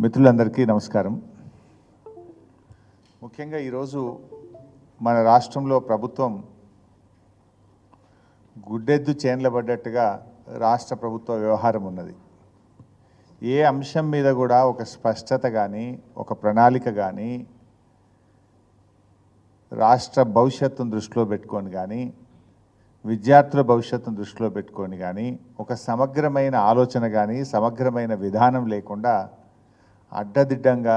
మిత్రులందరికీ నమస్కారం. ముఖ్యంగా ఈరోజు మన రాష్ట్రంలో ప్రభుత్వం గుడ్డెద్దు చేన్లబడ్డట్టుగా రాష్ట్ర ప్రభుత్వ వ్యవహారం ఉన్నది. ఏ అంశం మీద కూడా ఒక స్పష్టత కానీ ఒక ప్రణాళిక కానీ రాష్ట్ర భవిష్యత్తును దృష్టిలో పెట్టుకొని కానీ విద్యార్థుల భవిష్యత్తును దృష్టిలో పెట్టుకొని కానీ ఒక సమగ్రమైన ఆలోచన కానీ సమగ్రమైన విధానం లేకుండా అడ్డదిడ్డంగా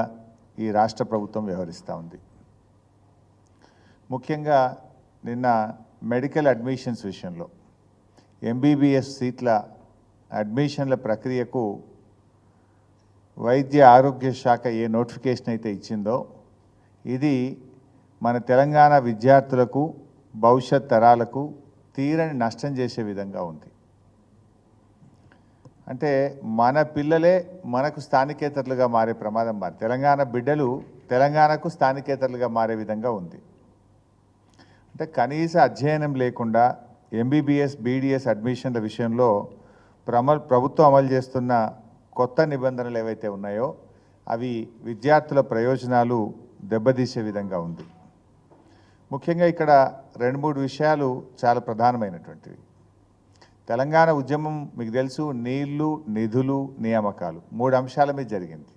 ఈ రాష్ట్ర ప్రభుత్వం వ్యవహరిస్తూ ఉంది. ముఖ్యంగా నిన్న మెడికల్ అడ్మిషన్స్ విషయంలో ఎంబీబీఎస్ సీట్ల అడ్మిషన్ల ప్రక్రియకు వైద్య ఆరోగ్య శాఖ ఏ నోటిఫికేషన్ అయితే ఇచ్చిందో ఇది మన తెలంగాణ విద్యార్థులకు భవిష్యత్ తరాలకు తీరని నష్టం చేసే విధంగా ఉంది. అంటే మన పిల్లలే మనకు స్థానికేతరులుగా మారే ప్రమాదం తెలంగాణ బిడ్డలు తెలంగాణకు స్థానికేతరులుగా మారే విధంగా ఉంది. అంటే కనీస అధ్యయనం లేకుండా ఎంబీబీఎస్ బీడీఎస్ అడ్మిషన్ల విషయంలో ప్రభుత్వం అమలు చేస్తున్న కొత్త నిబంధనలు ఏవైతే ఉన్నాయో అవి విద్యార్థుల ప్రయోజనాలు దెబ్బతీసే విధంగా ఉంది. ముఖ్యంగా ఇక్కడ 2-3 విషయాలు చాలా ప్రధానమైనటువంటివి. తెలంగాణ ఉద్యమం మీకు తెలుసు, నీళ్లు, నిధులు, నియామకాలు 3 అంశాల మీద జరిగింది.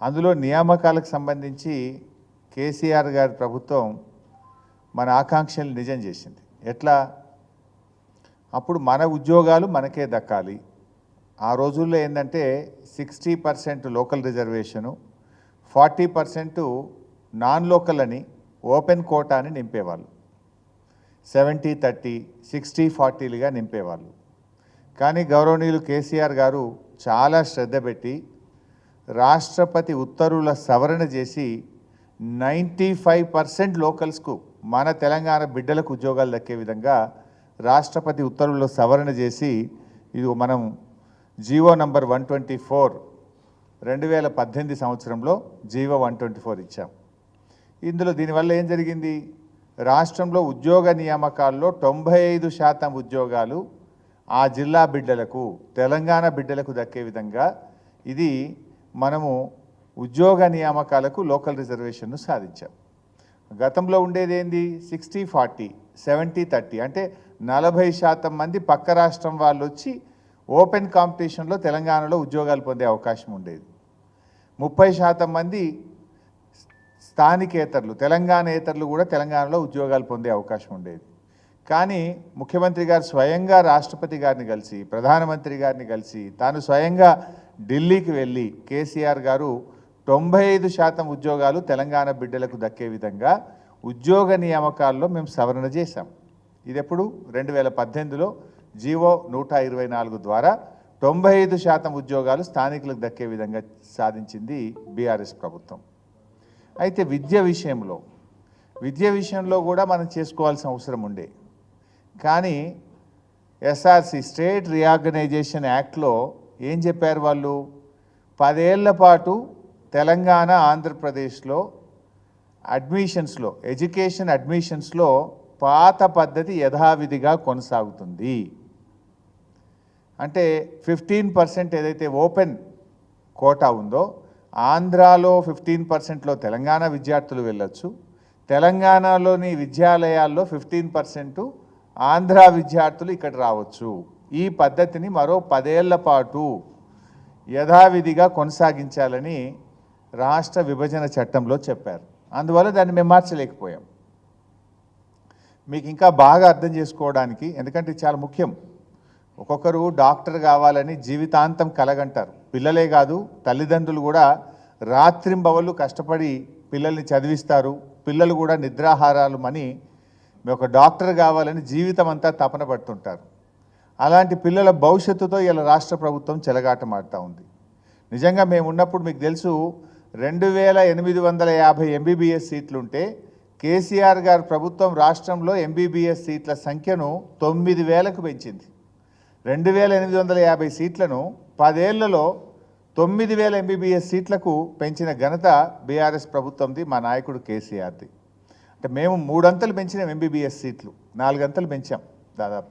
అందులో నియామకాలకు సంబంధించి కేసీఆర్ గారి ప్రభుత్వం మన ఆకాంక్షలు నిజం చేసింది. ఎట్లా? అప్పుడు మన ఉద్యోగాలు మనకే దక్కాలి. ఆ రోజుల్లో ఏంటంటే 60% లోకల్ రిజర్వేషను, 40% నాన్ లోకల్ అని ఓపెన్ కోటా అని నింపేవాళ్ళు. 70-30, 60-40లుగా నింపేవాళ్ళు. కానీ గౌరవనీయులు కేసీఆర్ గారు చాలా శ్రద్ధ పెట్టి రాష్ట్రపతి ఉత్తర్వుల సవరణ చేసి 95% లోకల్స్కు మన తెలంగాణ బిడ్డలకు ఉద్యోగాలు దక్కే విధంగా రాష్ట్రపతి ఉత్తర్వుల సవరణ చేసి ఇది మనం జీవో నంబర్ 124 2018 సంవత్సరంలో జీవో 124 ఇచ్చాం. ఇందులో దీనివల్ల ఏం జరిగింది? రాష్ట్రంలో ఉద్యోగ నియామకాల్లో 95% ఉద్యోగాలు ఆ జిల్లా బిడ్డలకు తెలంగాణ బిడ్డలకు దక్కే విధంగా ఇది మనము ఉద్యోగ నియామకాలకు లోకల్ రిజర్వేషన్ను సాధించాం. గతంలో ఉండేది ఏంది? 60-40, 70-30, అంటే 40% మంది పక్క రాష్ట్రం వాళ్ళు వచ్చి ఓపెన్ కాంపిటీషన్లో తెలంగాణలో ఉద్యోగాలు పొందే అవకాశం ఉండేది. 30% మంది స్థానికేతరులు తెలంగాణేతరులు కూడా తెలంగాణలో ఉద్యోగాలు పొందే అవకాశం ఉండేది. కానీ ముఖ్యమంత్రి గారు స్వయంగా రాష్ట్రపతి గారిని కలిసి ప్రధానమంత్రి గారిని కలిసి తాను స్వయంగా ఢిల్లీకి వెళ్ళి కేసీఆర్ గారు 95% ఉద్యోగాలు తెలంగాణ బిడ్డలకు దక్కే విధంగా ఉద్యోగ నియామకాల్లో మేము సవరణ చేశాం. ఇది ఎప్పుడు? 2018లో జీవో 124 ద్వారా 95% ఉద్యోగాలు స్థానికులకు దక్కే విధంగా సాధించింది బీఆర్ఎస్ ప్రభుత్వం. అయితే విద్య విషయంలో కూడా మనం చేసుకోవాల్సిన అవసరం ఉండే. కానీ ఎస్ఆర్సి స్టేట్ రీఆర్గనైజేషన్ యాక్ట్లో ఏం చెప్పారు వాళ్ళు? 10 ఏళ్ల పాటు తెలంగాణ ఆంధ్రప్రదేశ్లో అడ్మిషన్స్లో ఎడ్యుకేషన్ అడ్మిషన్స్లో పాత పద్ధతి యథావిధిగా కొనసాగుతుంది. అంటే 15% ఏదైతే ఓపెన్ కోటా ఉందో ఆంధ్రాలో 15%లో తెలంగాణ విద్యార్థులు వెళ్ళొచ్చు, తెలంగాణలోని విద్యాలయాల్లో 15% ఆంధ్ర విద్యార్థులు ఇక్కడ రావచ్చు. ఈ పద్ధతిని మరో 10 ఏళ్ల పాటు యథావిధిగా కొనసాగించాలని రాష్ట్ర విభజన చట్టంలో చెప్పారు. అందువల్ల దాన్ని మేము మార్చలేకపోయాం. మీకు ఇంకా బాగా అర్థం చేసుకోవడానికి, ఎందుకంటే చాలా ముఖ్యం, ఒక్కొక్కరు డాక్టర్ కావాలని జీవితాంతం కలగంటారు. పిల్లలే కాదు తల్లిదండ్రులు కూడా రాత్రింబవళ్ళు కష్టపడి పిల్లల్ని చదివిస్తారు. పిల్లలు కూడా నిద్రాహారాలు అని ఒక డాక్టర్ కావాలని జీవితం అంతా తపన పడుతుంటారు. అలాంటి పిల్లల భవిష్యత్తుతో ఇలా రాష్ట్ర ప్రభుత్వం చెలగాటమాడుతూ ఉంది. నిజంగా మేము ఉన్నప్పుడు మీకు తెలుసు 2850 ఎంబీబీఎస్ సీట్లుంటే కేసీఆర్ గారి ప్రభుత్వం రాష్ట్రంలో ఎంబీబీఎస్ సీట్ల సంఖ్యను 9000కు పెంచింది. 2850 సీట్లను 10 ఏళ్లలో 9000 ఎంబీబీఎస్ సీట్లకు పెంచిన ఘనత బీఆర్ఎస్ ప్రభుత్వంది, మా నాయకుడు కేసీఆర్ది. అంటే మేము 3 అంతలు పెంచినాం ఎంబీబీఎస్ సీట్లు, 4 అంతలు పెంచాం దాదాపు.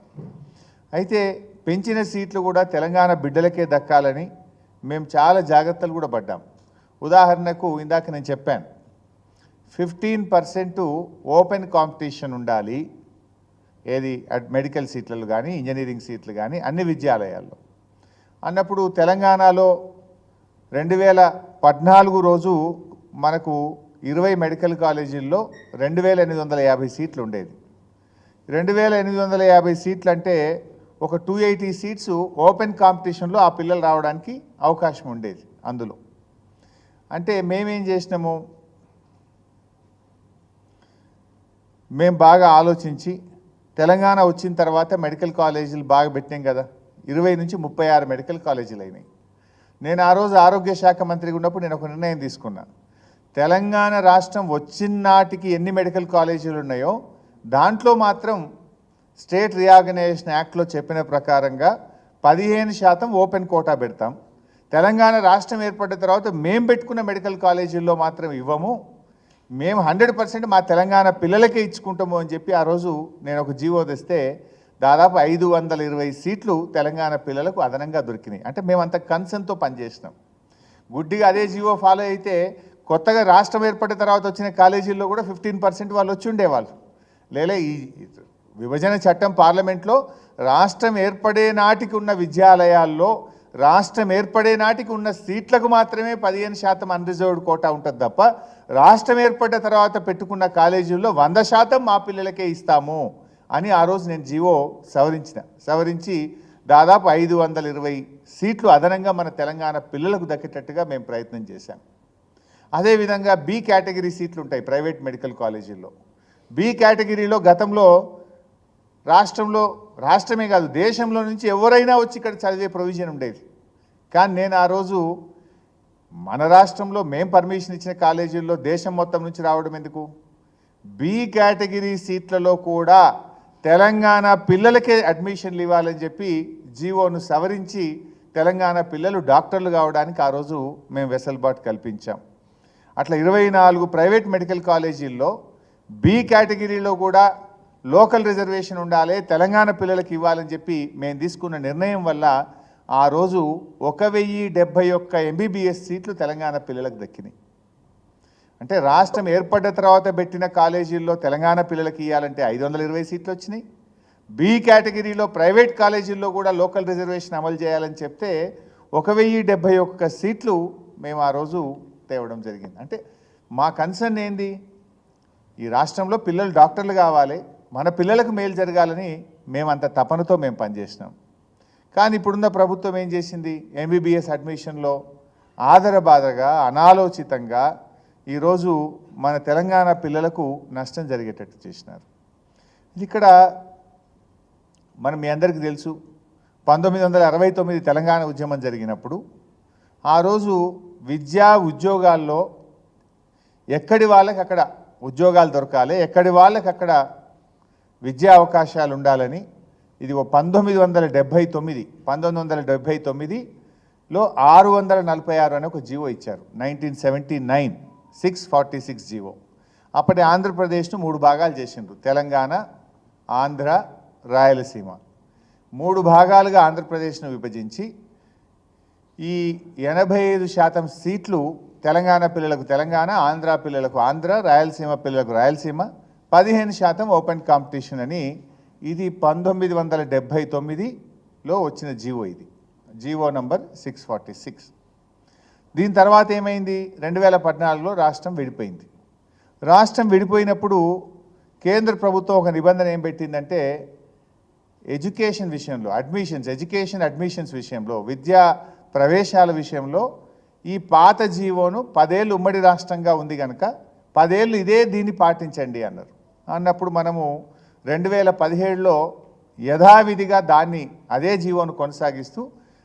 అయితే పెంచిన సీట్లు కూడా తెలంగాణ బిడ్డలకే దక్కాలని మేము చాలా జాగ్రత్తలు కూడా పడ్డాం. ఉదాహరణకు ఇందాక నేను చెప్పాను 15% ఓపెన్ కాంపిటీషన్ ఉండాలి, ఏది మెడికల్ సీట్లలో కానీ ఇంజనీరింగ్ సీట్లు కానీ అన్ని విద్యాలయాల్లో అన్నప్పుడు తెలంగాణలో 2014 రోజు మనకు 20 మెడికల్ కాలేజీల్లో 2850 సీట్లు ఉండేది. 2850 సీట్లు అంటే ఒక 280 సీట్స్ ఓపెన్ కాంపిటీషన్లో ఆ పిల్లలు రావడానికి అవకాశం ఉండేది. అందులో అంటే మేమేం చేసినాము, మేము బాగా ఆలోచించి తెలంగాణ వచ్చిన తర్వాత మెడికల్ కాలేజీలు బాగా పెట్టినాం కదా, 20 నుంచి 36 మెడికల్ కాలేజీలు అయినాయి. నేను ఆ రోజు ఆరోగ్య శాఖ మంత్రిగా ఉన్నప్పుడు నేను ఒక నిర్ణయం తీసుకున్నా, తెలంగాణ రాష్ట్రం వచ్చిన నాటికి ఎన్ని మెడికల్ కాలేజీలు ఉన్నాయో దాంట్లో మాత్రం స్టేట్ రీఆర్గనైజేషన్ యాక్ట్లో చెప్పిన ప్రకారంగా 15% ఓపెన్ కోటా పెడతాం. తెలంగాణ రాష్ట్రం ఏర్పడిన తర్వాత మేము పెట్టుకున్న మెడికల్ కాలేజీల్లో మాత్రం ఇవ్వము, మేము 100% మా తెలంగాణ పిల్లలకే ఇచ్చుకుంటాము అని చెప్పి ఆ రోజు నేను ఒక జీవో తెస్తే దాదాపు 520 సీట్లు తెలంగాణ పిల్లలకు అదనంగా దొరికినాయి. అంటే మేమంత కన్సర్న్తో పనిచేసినాం. గుడ్డిగా అదే జీవో ఫాలో అయితే కొత్తగా రాష్ట్రం ఏర్పడిన తర్వాత వచ్చిన కాలేజీల్లో కూడా 15% వాళ్ళు వచ్చి ఉండేవాళ్ళు. లేలే ఈ విభజన చట్టం పార్లమెంట్లో రాష్ట్రం ఏర్పడే నాటికి ఉన్న విద్యాలయాల్లో రాష్ట్రం ఏర్పడే నాటికి ఉన్న సీట్లకు మాత్రమే 15% అన్రిజర్వ్డ్ కోటా ఉంటుంది తప్ప రాష్ట్రం ఏర్పడిన తర్వాత పెట్టుకున్న కాలేజీల్లో 100% మా పిల్లలకే ఇస్తాము అని ఆ రోజు నేను జీవో సవరించి దాదాపు 520 సీట్లు అదనంగా మన తెలంగాణ పిల్లలకు దక్కేటట్టుగా మేము ప్రయత్నం చేశాం. అదేవిధంగా బి కేటగిరీ సీట్లు ఉంటాయి ప్రైవేట్ మెడికల్ కాలేజీల్లో. బి కేటగిరీలో గతంలో రాష్ట్రమే కాదు దేశంలో నుంచి ఎవరైనా వచ్చి ఇక్కడ చదివే ప్రొవిజన్ ఉండేది. కానీ నేను ఆ రోజు మన రాష్ట్రంలో మేము పర్మిషన్ ఇచ్చిన కాలేజీల్లో దేశం మొత్తం నుంచి రావడం ఎందుకు, బి కేటగిరీ సీట్లలో కూడా తెలంగాణ పిల్లలకే అడ్మిషన్లు ఇవ్వాలని చెప్పి జీవోను సవరించి తెలంగాణ పిల్లలు డాక్టర్లు కావడానికి ఆ రోజు మేము వెసులుబాటు కల్పించాం. అట్లా 24 ప్రైవేట్ మెడికల్ కాలేజీల్లో బి కేటగిరీలో కూడా లోకల్ రిజర్వేషన్ ఉండాలి, తెలంగాణ పిల్లలకి ఇవ్వాలని చెప్పి మేము తీసుకున్న నిర్ణయం వల్ల ఆ రోజు 1071 ఎంబీబీఎస్ సీట్లు తెలంగాణ పిల్లలకు దక్కినాయి. అంటే రాష్ట్రం ఏర్పడ్డ తర్వాత పెట్టిన కాలేజీల్లో తెలంగాణ పిల్లలకి ఇవ్వాలంటే 520 సీట్లు వచ్చినాయి. బి కేటగిరీలో ప్రైవేట్ కాలేజీల్లో కూడా లోకల్ రిజర్వేషన్ అమలు చేయాలని చెప్తే 1071 సీట్లు మేము ఆ రోజు తేవడం జరిగింది. అంటే మా కన్సర్న్ ఏంది, ఈ రాష్ట్రంలో పిల్లలు డాక్టర్లు కావాలి, మన పిల్లలకు మేలు జరగాలని మేమంత తపనతో మేము పనిచేసినాం. కానీ ఇప్పుడున్న ప్రభుత్వం ఏం చేసింది, ఎంబీబీఎస్ అడ్మిషన్లో ఆదరబాదరగా అనాలోచితంగా ఈరోజు మన తెలంగాణ పిల్లలకు నష్టం జరిగేటట్టు చేసినారు. ఇక్కడ మీ అందరికీ తెలుసు 1969 తెలంగాణ ఉద్యమం జరిగినప్పుడు ఆ రోజు విద్యా ఉద్యోగాల్లో ఎక్కడి వాళ్ళకి అక్కడ ఉద్యోగాలు దొరకాలి, ఎక్కడి వాళ్ళకి అక్కడ విద్యా అవకాశాలు ఉండాలని ఇది 1979లో 646 అని ఒక జీవో ఇచ్చారు. 1979 646 జీవో. అప్పటి ఆంధ్రప్రదేశ్ను 3 భాగాలు చేసిండ్రు, తెలంగాణ, ఆంధ్ర, రాయలసీమ. 3 భాగాలుగా ఆంధ్రప్రదేశ్ను విభజించి ఈ 85% సీట్లు తెలంగాణ పిల్లలకు తెలంగాణ, ఆంధ్ర పిల్లలకు ఆంధ్ర, రాయలసీమ పిల్లలకు రాయలసీమ, 15% ఓపెన్ కాంపిటీషన్ అని ఇది 1979లో వచ్చిన జీవో. ఇది జీవో నంబర్ 646. దీని తర్వాత ఏమైంది, 2014లో రాష్ట్రం విడిపోయింది. రాష్ట్రం విడిపోయినప్పుడు కేంద్ర ప్రభుత్వం ఒక నిబంధన ఏం పెట్టిందంటే ఎడ్యుకేషన్ విషయంలో ఎడ్యుకేషన్ అడ్మిషన్స్ విషయంలో, విద్యా ప్రవేశాల విషయంలో ఈ పాత జీవోను 10 ఏళ్ళు ఉమ్మడి రాష్ట్రంగా ఉంది కనుక 10 ఏళ్ళు దీన్ని పాటించండి అన్నారు. అన్నప్పుడు మనము 2017లో యథావిధిగా అదే జీవోను కొనసాగిస్తూ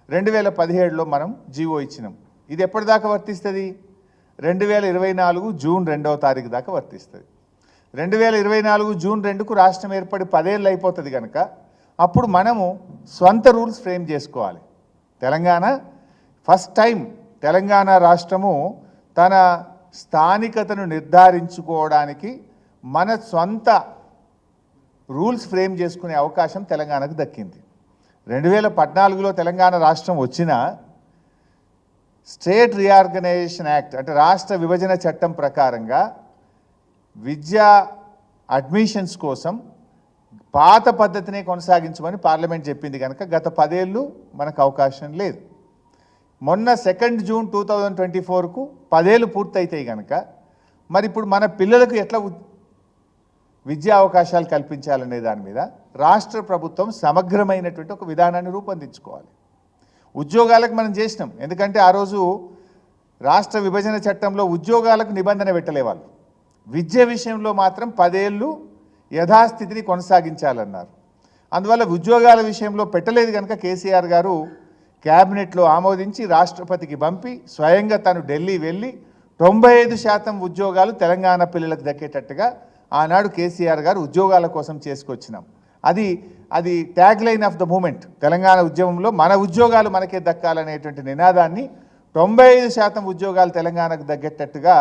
2017లో మనం జీవో ఇచ్చినాం. ఇది ఎప్పటిదాకా వర్తిస్తుంది, 2024 జూన్ 2వ తారీఖు దాకా వర్తిస్తుంది. 2024 జూన్ 2కు రాష్ట్రం ఏర్పడి 10 ఏళ్ళు అయిపోతుంది కనుక అప్పుడు మనము స్వంత రూల్స్ ఫ్రేమ్ చేసుకోవాలి. ఫస్ట్ టైం తెలంగాణ రాష్ట్రము తన స్థానికతను నిర్ధారించుకోవడానికి మన సొంత రూల్స్ ఫ్రేమ్ చేసుకునే అవకాశం తెలంగాణకు దక్కింది. 2014లో తెలంగాణ రాష్ట్రం వచ్చినా స్టేట్ రీఆర్గనైజేషన్ యాక్ట్ అంటే రాష్ట్ర విభజన చట్టం ప్రకారంగా విద్యా అడ్మిషన్స్ కోసం పాత పద్ధతినే కొనసాగించమని పార్లమెంట్ చెప్పింది కనుక గత 10 ఏళ్ళు మనకు అవకాశం లేదు. మొన్న 2 జూన్ 2024కు 10 ఏళ్ళు పూర్తయితాయి కనుక మరి ఇప్పుడు మన పిల్లలకు ఎట్లా విద్యా అవకాశాలు కల్పించాలనే దాని మీద రాష్ట్ర ప్రభుత్వం సమగ్రమైనటువంటి ఒక విధానాన్ని రూపొందించుకోవాలి. ఉద్యోగాలకు మనం చేసినాం, ఎందుకంటే ఆ రోజు రాష్ట్ర విభజన చట్టంలో ఉద్యోగాలకు నిబంధన పెట్టలేవాళ్ళు. విద్య విషయంలో మాత్రం 10 ఏళ్ళు యథాస్థితిని కొనసాగించాలన్నారు. అందువల్ల ఉద్యోగాల విషయంలో పెట్టలేదు కనుక కేసీఆర్ గారు క్యాబినెట్లో ఆమోదించి రాష్ట్రపతికి పంపి స్వయంగా తను ఢిల్లీ వెళ్ళి 95% ఉద్యోగాలు తెలంగాణ పిల్లలకు దక్కేటట్టుగా ఆనాడు కేసీఆర్ గారు ఉద్యోగాల కోసం చేసుకొచ్చినాం. అది tag line of the moment. Telangana ఉద్యమంలో మన ఉద్యోగాలు మనకే దక్కాలనేటువంటి నినాదాన్ని 95% ఉద్యోగాలు తెలంగాణకు దగ్గేటట్టుగా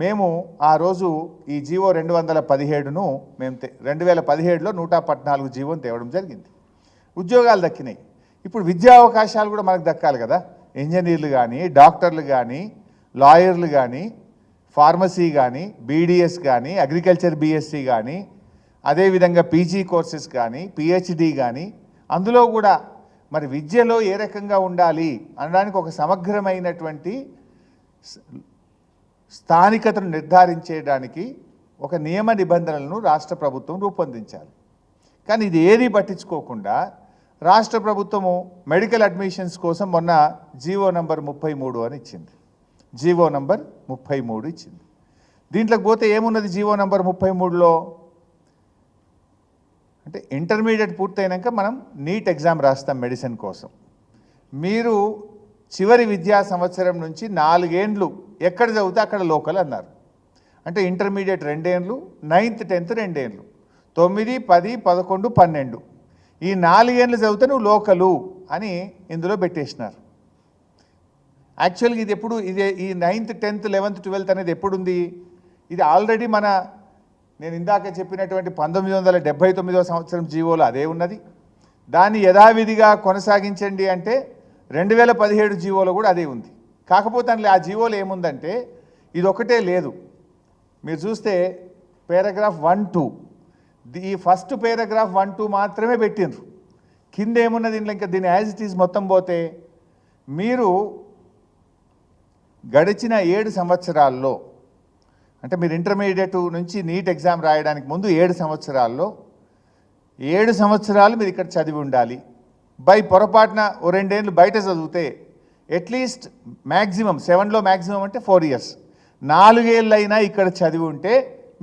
మేము ఆ రోజు ఈ జీవో 217ను మేము 2017లో 114 జీవోని తేవడం జరిగింది. ఉద్యోగాలు దక్కినాయి. ఇప్పుడు విద్యా అవకాశాలు కూడా మనకు దక్కాలి కదా. ఇంజనీర్లు కానీ, డాక్టర్లు కానీ, లాయర్లు కానీ, ఫార్మసీ కానీ, బీడీఎస్ కానీ, అగ్రికల్చర్ బీఎస్సీ కానీ, అదేవిధంగా పీజీ కోర్సెస్ కానీ, పిహెచ్డి కానీ, అందులో కూడా మరి విద్యలో ఏ రకంగా ఉండాలి అనడానికి ఒక సమగ్రమైనటువంటి స్థానికతను నిర్ధారించేయడానికి ఒక నియమ నిబంధనలను రాష్ట్ర ప్రభుత్వం రూపొందించాలి. కానీ ఇది ఏది పట్టించుకోకుండా రాష్ట్ర ప్రభుత్వము మెడికల్ అడ్మిషన్స్ కోసం మొన్న జీవో నంబర్ 33 అని ఇచ్చింది. జీవో నంబర్ 33 ఇచ్చింది. దీంట్లోకి పోతే ఏమున్నది జీవో నంబర్ 33లో అంటే ఇంటర్మీడియట్ పూర్తయినాక మనం నీట్ ఎగ్జామ్ రాస్తాం మెడిసిన్ కోసం. మీరు చివరి విద్యా సంవత్సరం నుంచి 4 ఏండ్లు ఎక్కడ చదివితే అక్కడ లోకల్ అన్నారు. అంటే ఇంటర్మీడియట్ 2 ఏండ్లు, 9th 10th 2 ఏండ్లు, 9, 10, 11, 12 ఈ 4 ఏండ్లు చదివితే నువ్వు లోకలు అని ఇందులో పెట్టేసినారు. యాక్చువల్గా ఇది ఎప్పుడు ఈ 9th 10th 11th 12th అనేది ఎప్పుడుంది? ఇది ఆల్రెడీ నేను ఇందాక చెప్పినటువంటి 1979వ సంవత్సరం జీవోలో అదే ఉన్నది. దాన్ని యథావిధిగా కొనసాగించండి అంటే 2017 జీవోలో కూడా అదే ఉంది. కాకపోతే అందులో ఆ జీవోలో ఏముందంటే ఇది ఒకటే లేదు. మీరు చూస్తే పారాగ్రాఫ్ 1, 2 ఈ ఫస్ట్ పారాగ్రాఫ్ 1, 2 మాత్రమే పెట్టిండ్రు. కింద ఏమున్నది ఇంకా దీని యాజ్ ఇట్ ఈజ్ మొత్తం పోతే మీరు గడిచిన 7 సంవత్సరాల్లో అంటే మీరు ఇంటర్మీడియట్ నుంచి నీట్ ఎగ్జామ్ రాయడానికి ముందు 7 సంవత్సరాల్లో 7 సంవత్సరాలు మీరు ఇక్కడ చదివి ఉండాలి. బై పొరపాటున ఓ 2 ఏండ్లు బయట చదివితే అట్లీస్ట్ మ్యాక్సిమం 7లో మ్యాక్సిమం అంటే 4 years 4 ఏళ్ళైనా ఇక్కడ చదివి ఉంటే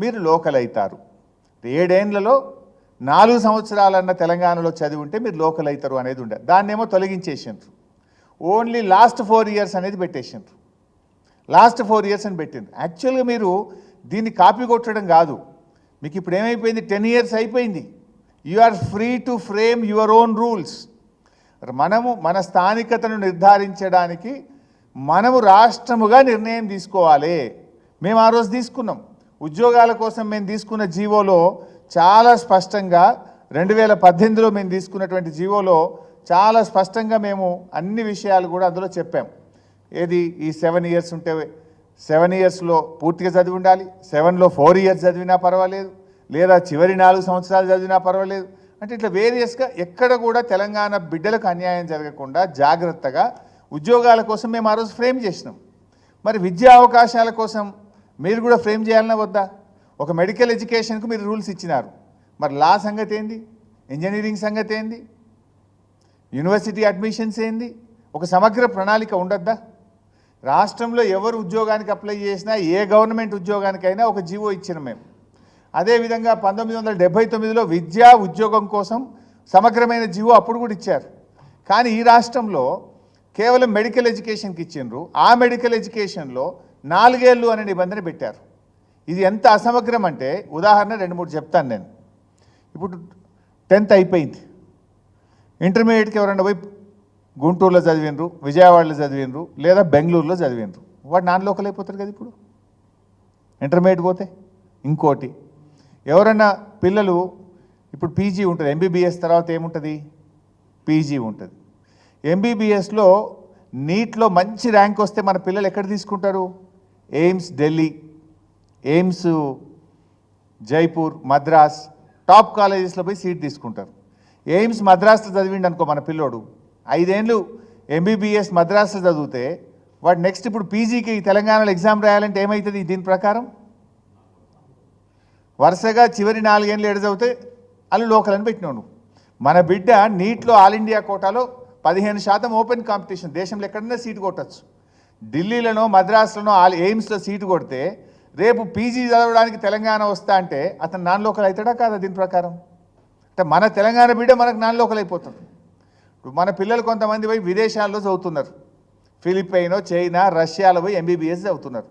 మీరు లోకల్ అవుతారు. 7 ఏండ్లలో 4 సంవత్సరాలన్న తెలంగాణలో చదివి ఉంటే మీరు లోకల్ అవుతారు అనేది ఉండే. దాన్నేమో తొలగించేసిండ్రు. ఓన్లీ లాస్ట్ 4 years అనేది పెట్టేసిండ్రు. లాస్ట్ 4 years అని పెట్టిండ్రు. యాక్చువల్గా మీరు దీన్ని కాపీ కొట్టడం కాదు. మీకు ఇప్పుడు ఏమైపోయింది? 10 years అయిపోయింది. You are free to frame your own rules. మనము మన స్థానికతను నిర్ధారించడానికి మనము రాష్ట్రముగా నిర్ణయం తీసుకోవాలి. మేము ఆ రోజు తీసుకున్నాం. ఉద్యోగాల కోసం మేము తీసుకున్న జీవోలో చాలా స్పష్టంగా 2018లో మేము తీసుకున్నటువంటి జీవోలో చాలా స్పష్టంగా మేము అన్ని విషయాలు కూడా అందులో చెప్పాం. ఏది ఈ 7 years ఉంటే 7 yearsలో పూర్తిగా చదివి ఉండాలి. 7లో 4 years చదివినా పర్వాలేదు, లేదా చివరి 4 సంవత్సరాలు చదివినా పర్వాలేదు. అంటే ఇట్లా వేరియస్గా ఎక్కడ కూడా తెలంగాణ బిడ్డలకు అన్యాయం జరగకుండా జాగ్రత్తగా ఉద్యోగాల కోసం మేము ఆ రోజు ఫ్రేమ్ చేసినాం. మరి విద్యా అవకాశాల కోసం మీరు కూడా ఫ్రేమ్ చేయాలన్నా వద్దా? ఒక మెడికల్ ఎడ్యుకేషన్కు మీరు రూల్స్ ఇచ్చినారు. మరి లా సంగతి ఏంది? ఇంజనీరింగ్ సంగతి ఏంది? యూనివర్సిటీ అడ్మిషన్స్ ఏంది? ఒక సమగ్ర ప్రణాళిక ఉండద్దా? రాష్ట్రంలో ఎవరు ఉద్యోగానికి అప్లై చేసినా ఏ గవర్నమెంట్ ఉద్యోగానికైనా ఒక జీవో ఇచ్చినాం మేము. అదేవిధంగా 1979లో విద్యా ఉద్యోగం కోసం సమగ్రమైన జీవో అప్పుడు కూడా ఇచ్చారు. కానీ ఈ రాష్ట్రంలో కేవలం మెడికల్ ఎడ్యుకేషన్కి ఇచ్చిండ్రు. ఆ మెడికల్ ఎడ్యుకేషన్లో 4 ఏళ్ళు అనే నిబంధన పెట్టారు. ఇది ఎంత అసమగ్రం అంటే ఉదాహరణ 2-3 చెప్తాను నేను. ఇప్పుడు 10th అయిపోయింది. ఇంటర్మీడియట్కి ఎవరన్నా పోయి గుంటూరులో చదివినరు, విజయవాడలో చదివినరు, లేదా బెంగళూరులో చదివినరు, వాడు నాన్ లోకల్ అయిపోతారు కదా. ఇప్పుడు ఇంటర్మీడియట్ పోతే ఇంకోటి ఎవరన్నా పిల్లలు ఇప్పుడు పీజీ ఉంటుంది. ఎంబీబీఎస్ తర్వాత ఏముంటుంది? పీజీ ఉంటుంది. ఎంబీబీఎస్లో నీట్లో మంచి ర్యాంక్ వస్తే మన పిల్లలు ఎక్కడ తీసుకుంటారు? AIIMS Delhi, AIIMS Jaipur, Madras top కాలేజెస్లో పోయి సీట్ తీసుకుంటారు. ఎయిమ్స్ మద్రాస్లో చదివిండి అనుకో మన పిల్లోడు, 5 ఏళ్ళు ఎంబీబీఎస్ మద్రాస్లో చదివితే వాడు నెక్స్ట్ ఇప్పుడు పీజీకి తెలంగాణలో ఎగ్జామ్ రాయాలంటే ఏమవుతుంది? దీని ప్రకారం వరుసగా చివరి 4 ఏళ్ళు ఏడు చదివితే వాళ్ళు లోకల్ అని పెట్టినావు. మన బిడ్డ నీట్లో ఆల్ ఇండియా కోటాలో 15% ఓపెన్ కాంపిటీషన్, దేశంలో ఎక్కడైనా సీటు కొట్టచ్చు. ఢిల్లీలోనో మద్రాసులోనో ఎయిమ్స్లో సీటు కొడితే రేపు పీజీ చదవడానికి తెలంగాణ వస్తా అంటే అతను నాన్ లోకల్ అవుతాడా కాదా? దీని ప్రకారం అంటే మన తెలంగాణ బిడ్డ మనకు నాన్ లోకల్ అయిపోతుంది. ఇప్పుడు మన పిల్లలు కొంతమంది పోయి విదేశాల్లో చదువుతున్నారు, ఫిలిప్పైనో, చైనా, రష్యాలో పోయి ఎంబీబీఎస్ చదువుతున్నారు.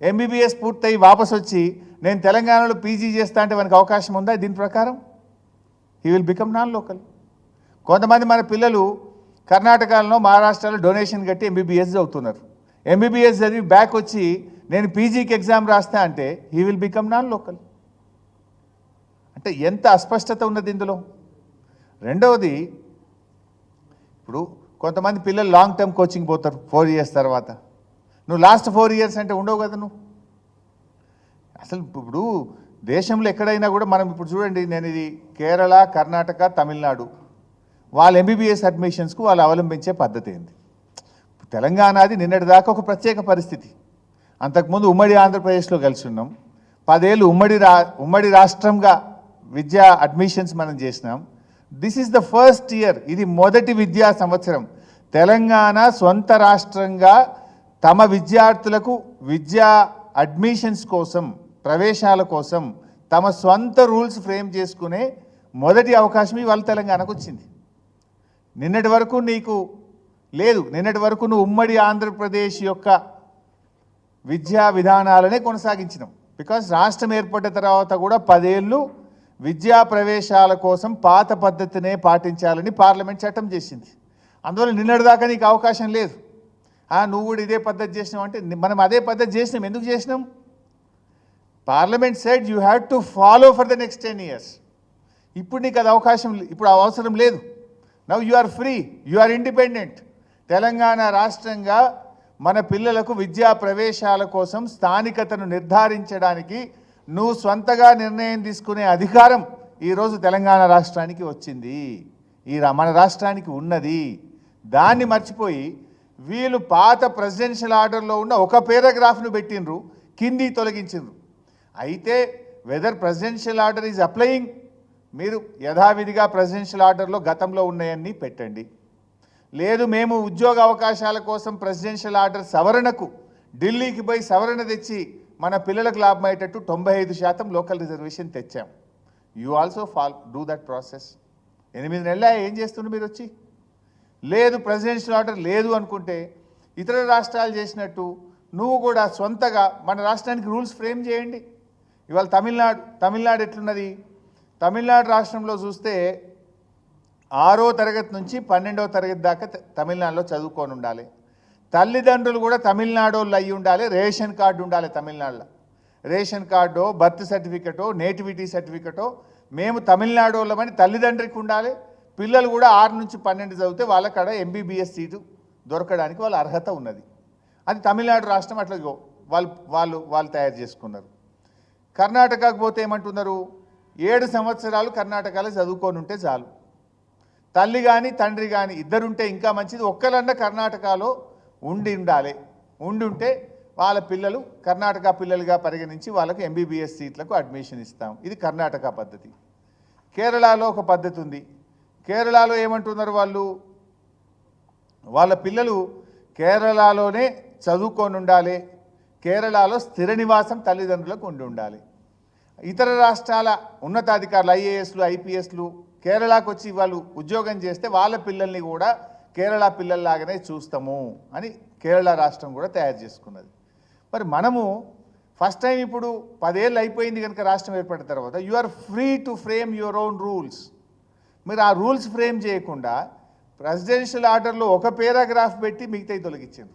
ఎంబీబీఎస్ పూర్తయి వాపసు వచ్చి నేను తెలంగాణలో పీజీ చేస్తా అంటే మనకు అవకాశం ఉందా? దీని ప్రకారం he will become non local. కొంతమంది మన పిల్లలు కర్ణాటకలో, మహారాష్ట్రలో డొనేషన్ కట్టి ఎంబీబీఎస్ చదువుతున్నారు. ఎంబీబీఎస్ చదివి బ్యాక్ వచ్చి నేను పీజీకి ఎగ్జామ్ రాస్తా అంటే he will become non local. అంటే ఎంత అస్పష్టత ఉన్నది ఇందులో. రెండవది, ఇప్పుడు కొంతమంది పిల్లలు లాంగ్ టర్మ్ కోచింగ్ పోతారు 4 years తర్వాత. నువ్వు లాస్ట్ 4 years అంటే ఉండవు కదా నువ్వు. అసలు ఇప్పుడు దేశంలో ఎక్కడైనా కూడా మనం ఇప్పుడు చూడండి, నేను ఇది కేరళ, కర్ణాటక, తమిళనాడు వాళ్ళ ఎంబీబీఎస్ అడ్మిషన్స్కు వాళ్ళు అవలంబించే పద్ధతి ఏంది? తెలంగాణది నిన్నటి దాకా ఒక ప్రత్యేక పరిస్థితి. అంతకుముందు ఉమ్మడి ఆంధ్రప్రదేశ్లో కలిసి ఉన్నాం. 10 ఏళ్ళు ఉమ్మడి రాష్ట్రంగా విద్యా అడ్మిషన్స్ మనం చేసినాం. This is the first year, ఇది మొదటి విద్యా సంవత్సరం తెలంగాణ సొంత రాష్ట్రంగా తమ విద్యార్థులకు విద్యా అడ్మిషన్స్ కోసం, ప్రవేశాల కోసం తమ సొంత రూల్స్ ఫ్రేమ్ చేసుకునే మొదటి అవకాశం ఇవాళ తెలంగాణకు వచ్చింది. నిన్నటి వరకు నీకు లేదు. నిన్నటి వరకు నువ్వు ఉమ్మడి ఆంధ్రప్రదేశ్ యొక్క విద్యా విధానాలనే కొనసాగించినాం. బికాజ్ రాష్ట్రం ఏర్పడిన తర్వాత కూడా 10 ఏళ్ళు విద్యా ప్రవేశాల కోసం పాత పద్ధతినే పాటించాలని పార్లమెంట్ చట్టం చేసింది. అందువల్ల నిన్నటిదాకా నీకు అవకాశం లేదు. నువ్వు కూడా ఇదే పద్ధతి చేసినావు అంటే మనం అదే పద్ధతి చేసినాం. ఎందుకు చేసినాం? Parliament said you have to follow for the next 10 years. ఇప్పుడు నీకు అది అవకాశం, ఇప్పుడు అవసరం లేదు. Now you are free, you are independent. Telangana రాష్ట్రంగా మన పిల్లలకు విద్యా ప్రవేశాల కోసం స్థానికతను నిర్ధారించడానికి నువ్వు స్వంతగా నిర్ణయం తీసుకునే అధికారం ఈరోజు తెలంగాణ రాష్ట్రానికి వచ్చింది, మన రాష్ట్రానికి ఉన్నది. దాన్ని మర్చిపోయి వీళ్ళు పాత ప్రెసిడెన్షియల్ ఆర్డర్లో ఉన్న ఒక పారాగ్రాఫ్ను పెట్టినరు, కింది తొలగించిండ్రు. అయితే whether presidential order is applying, మీరు యథావిధిగా ప్రెసిడెన్షియల్ ఆర్డర్లో గతంలో ఉన్నాయన్నీ పెట్టండి. లేదు మేము ఉద్యోగ అవకాశాల కోసం ప్రెసిడెన్షియల్ ఆర్డర్ సవరణకు ఢిల్లీకి పోయి సవరణ తెచ్చి మన పిల్లలకు లాభమయ్యేటట్టు 95% లోకల్ రిజర్వేషన్ తెచ్చాం. You also do that process. 8 నెలల ఏం చేస్తున్నారు మీరు వచ్చి? లేదు ప్రెసిడెన్షియల్ ఆర్డర్ లేదు అనుకుంటే ఇతర రాష్ట్రాలు చేసినట్టు నువ్వు కూడా సొంతగా మన రాష్ట్రానికి రూల్స్ ఫ్రేమ్ చేయండి. ఇవాళ తమిళనాడు ఎట్లున్నది? తమిళనాడు రాష్ట్రంలో చూస్తే 6వ తరగతి నుంచి 12వ తరగతి దాకా తమిళనాడులో చదువుకొని ఉండాలి. తల్లిదండ్రులు కూడా తమిళనాడు వాళ్ళు అయ్యి ఉండాలి. రేషన్ కార్డు ఉండాలి తమిళనాడులో. రేషన్ కార్డో, బర్త్ సర్టిఫికెటో, నేటివిటీ సర్టిఫికెటో మేము తమిళనాడు వాళ్ళమని తల్లిదండ్రికి ఉండాలి. పిల్లలు కూడా 6 నుంచి 12 చదివితే వాళ్ళకాడ ఎంబీబీఎస్ సీటు దొరకడానికి వాళ్ళ అర్హత ఉన్నది. అది తమిళనాడు రాష్ట్రం అట్లా వాళ్ళు తయారు చేసుకున్నారు. కర్ణాటకకు పోతే ఏమంటున్నారు? 7 సంవత్సరాలు కర్ణాటకలో చదువుకొని ఉంటే చాలు. తల్లి కానీ తండ్రి కానీ ఇద్దరుంటే ఇంకా మంచిది. ఒక్కరన్నా కర్ణాటకలో ఉండి ఉంటే వాళ్ళ పిల్లలు కర్ణాటక పిల్లలుగా పరిగణించి వాళ్ళకు ఎంబీబీఎస్ సీట్లకు అడ్మిషన్ ఇస్తాం. ఇది కర్ణాటక పద్ధతి. కేరళలో ఒక పద్ధతి ఉంది. కేరళలో ఏమంటున్నారు? వాళ్ళ పిల్లలు కేరళలోనే చదువుకొని ఉండాలి, కేరళలో స్థిర నివాసం తల్లిదండ్రులకు ఉండాలి. ఇతర రాష్ట్రాల ఉన్నతాధికారులు ఐఏఎస్లు, ఐపీఎస్లు కేరళకు వచ్చి వాళ్ళు ఉద్యోగం చేస్తే వాళ్ళ పిల్లల్ని కూడా కేరళ పిల్లల్లాగానే చూస్తాము అని కేరళ రాష్ట్రం కూడా తయారు చేసుకున్నది. మరి మనము ఫస్ట్ టైం ఇప్పుడు 10 ఏళ్ళు అయిపోయింది కనుక రాష్ట్రం ఏర్పడిన తర్వాత you are free to frame your own rules. మీరు ఆ రూల్స్ ఫ్రేమ్ చేయకుండా ప్రెసిడెన్షియల్ ఆర్డర్లో ఒక పారాగ్రాఫ్ పెట్టి మిగతాయి తొలగించారు.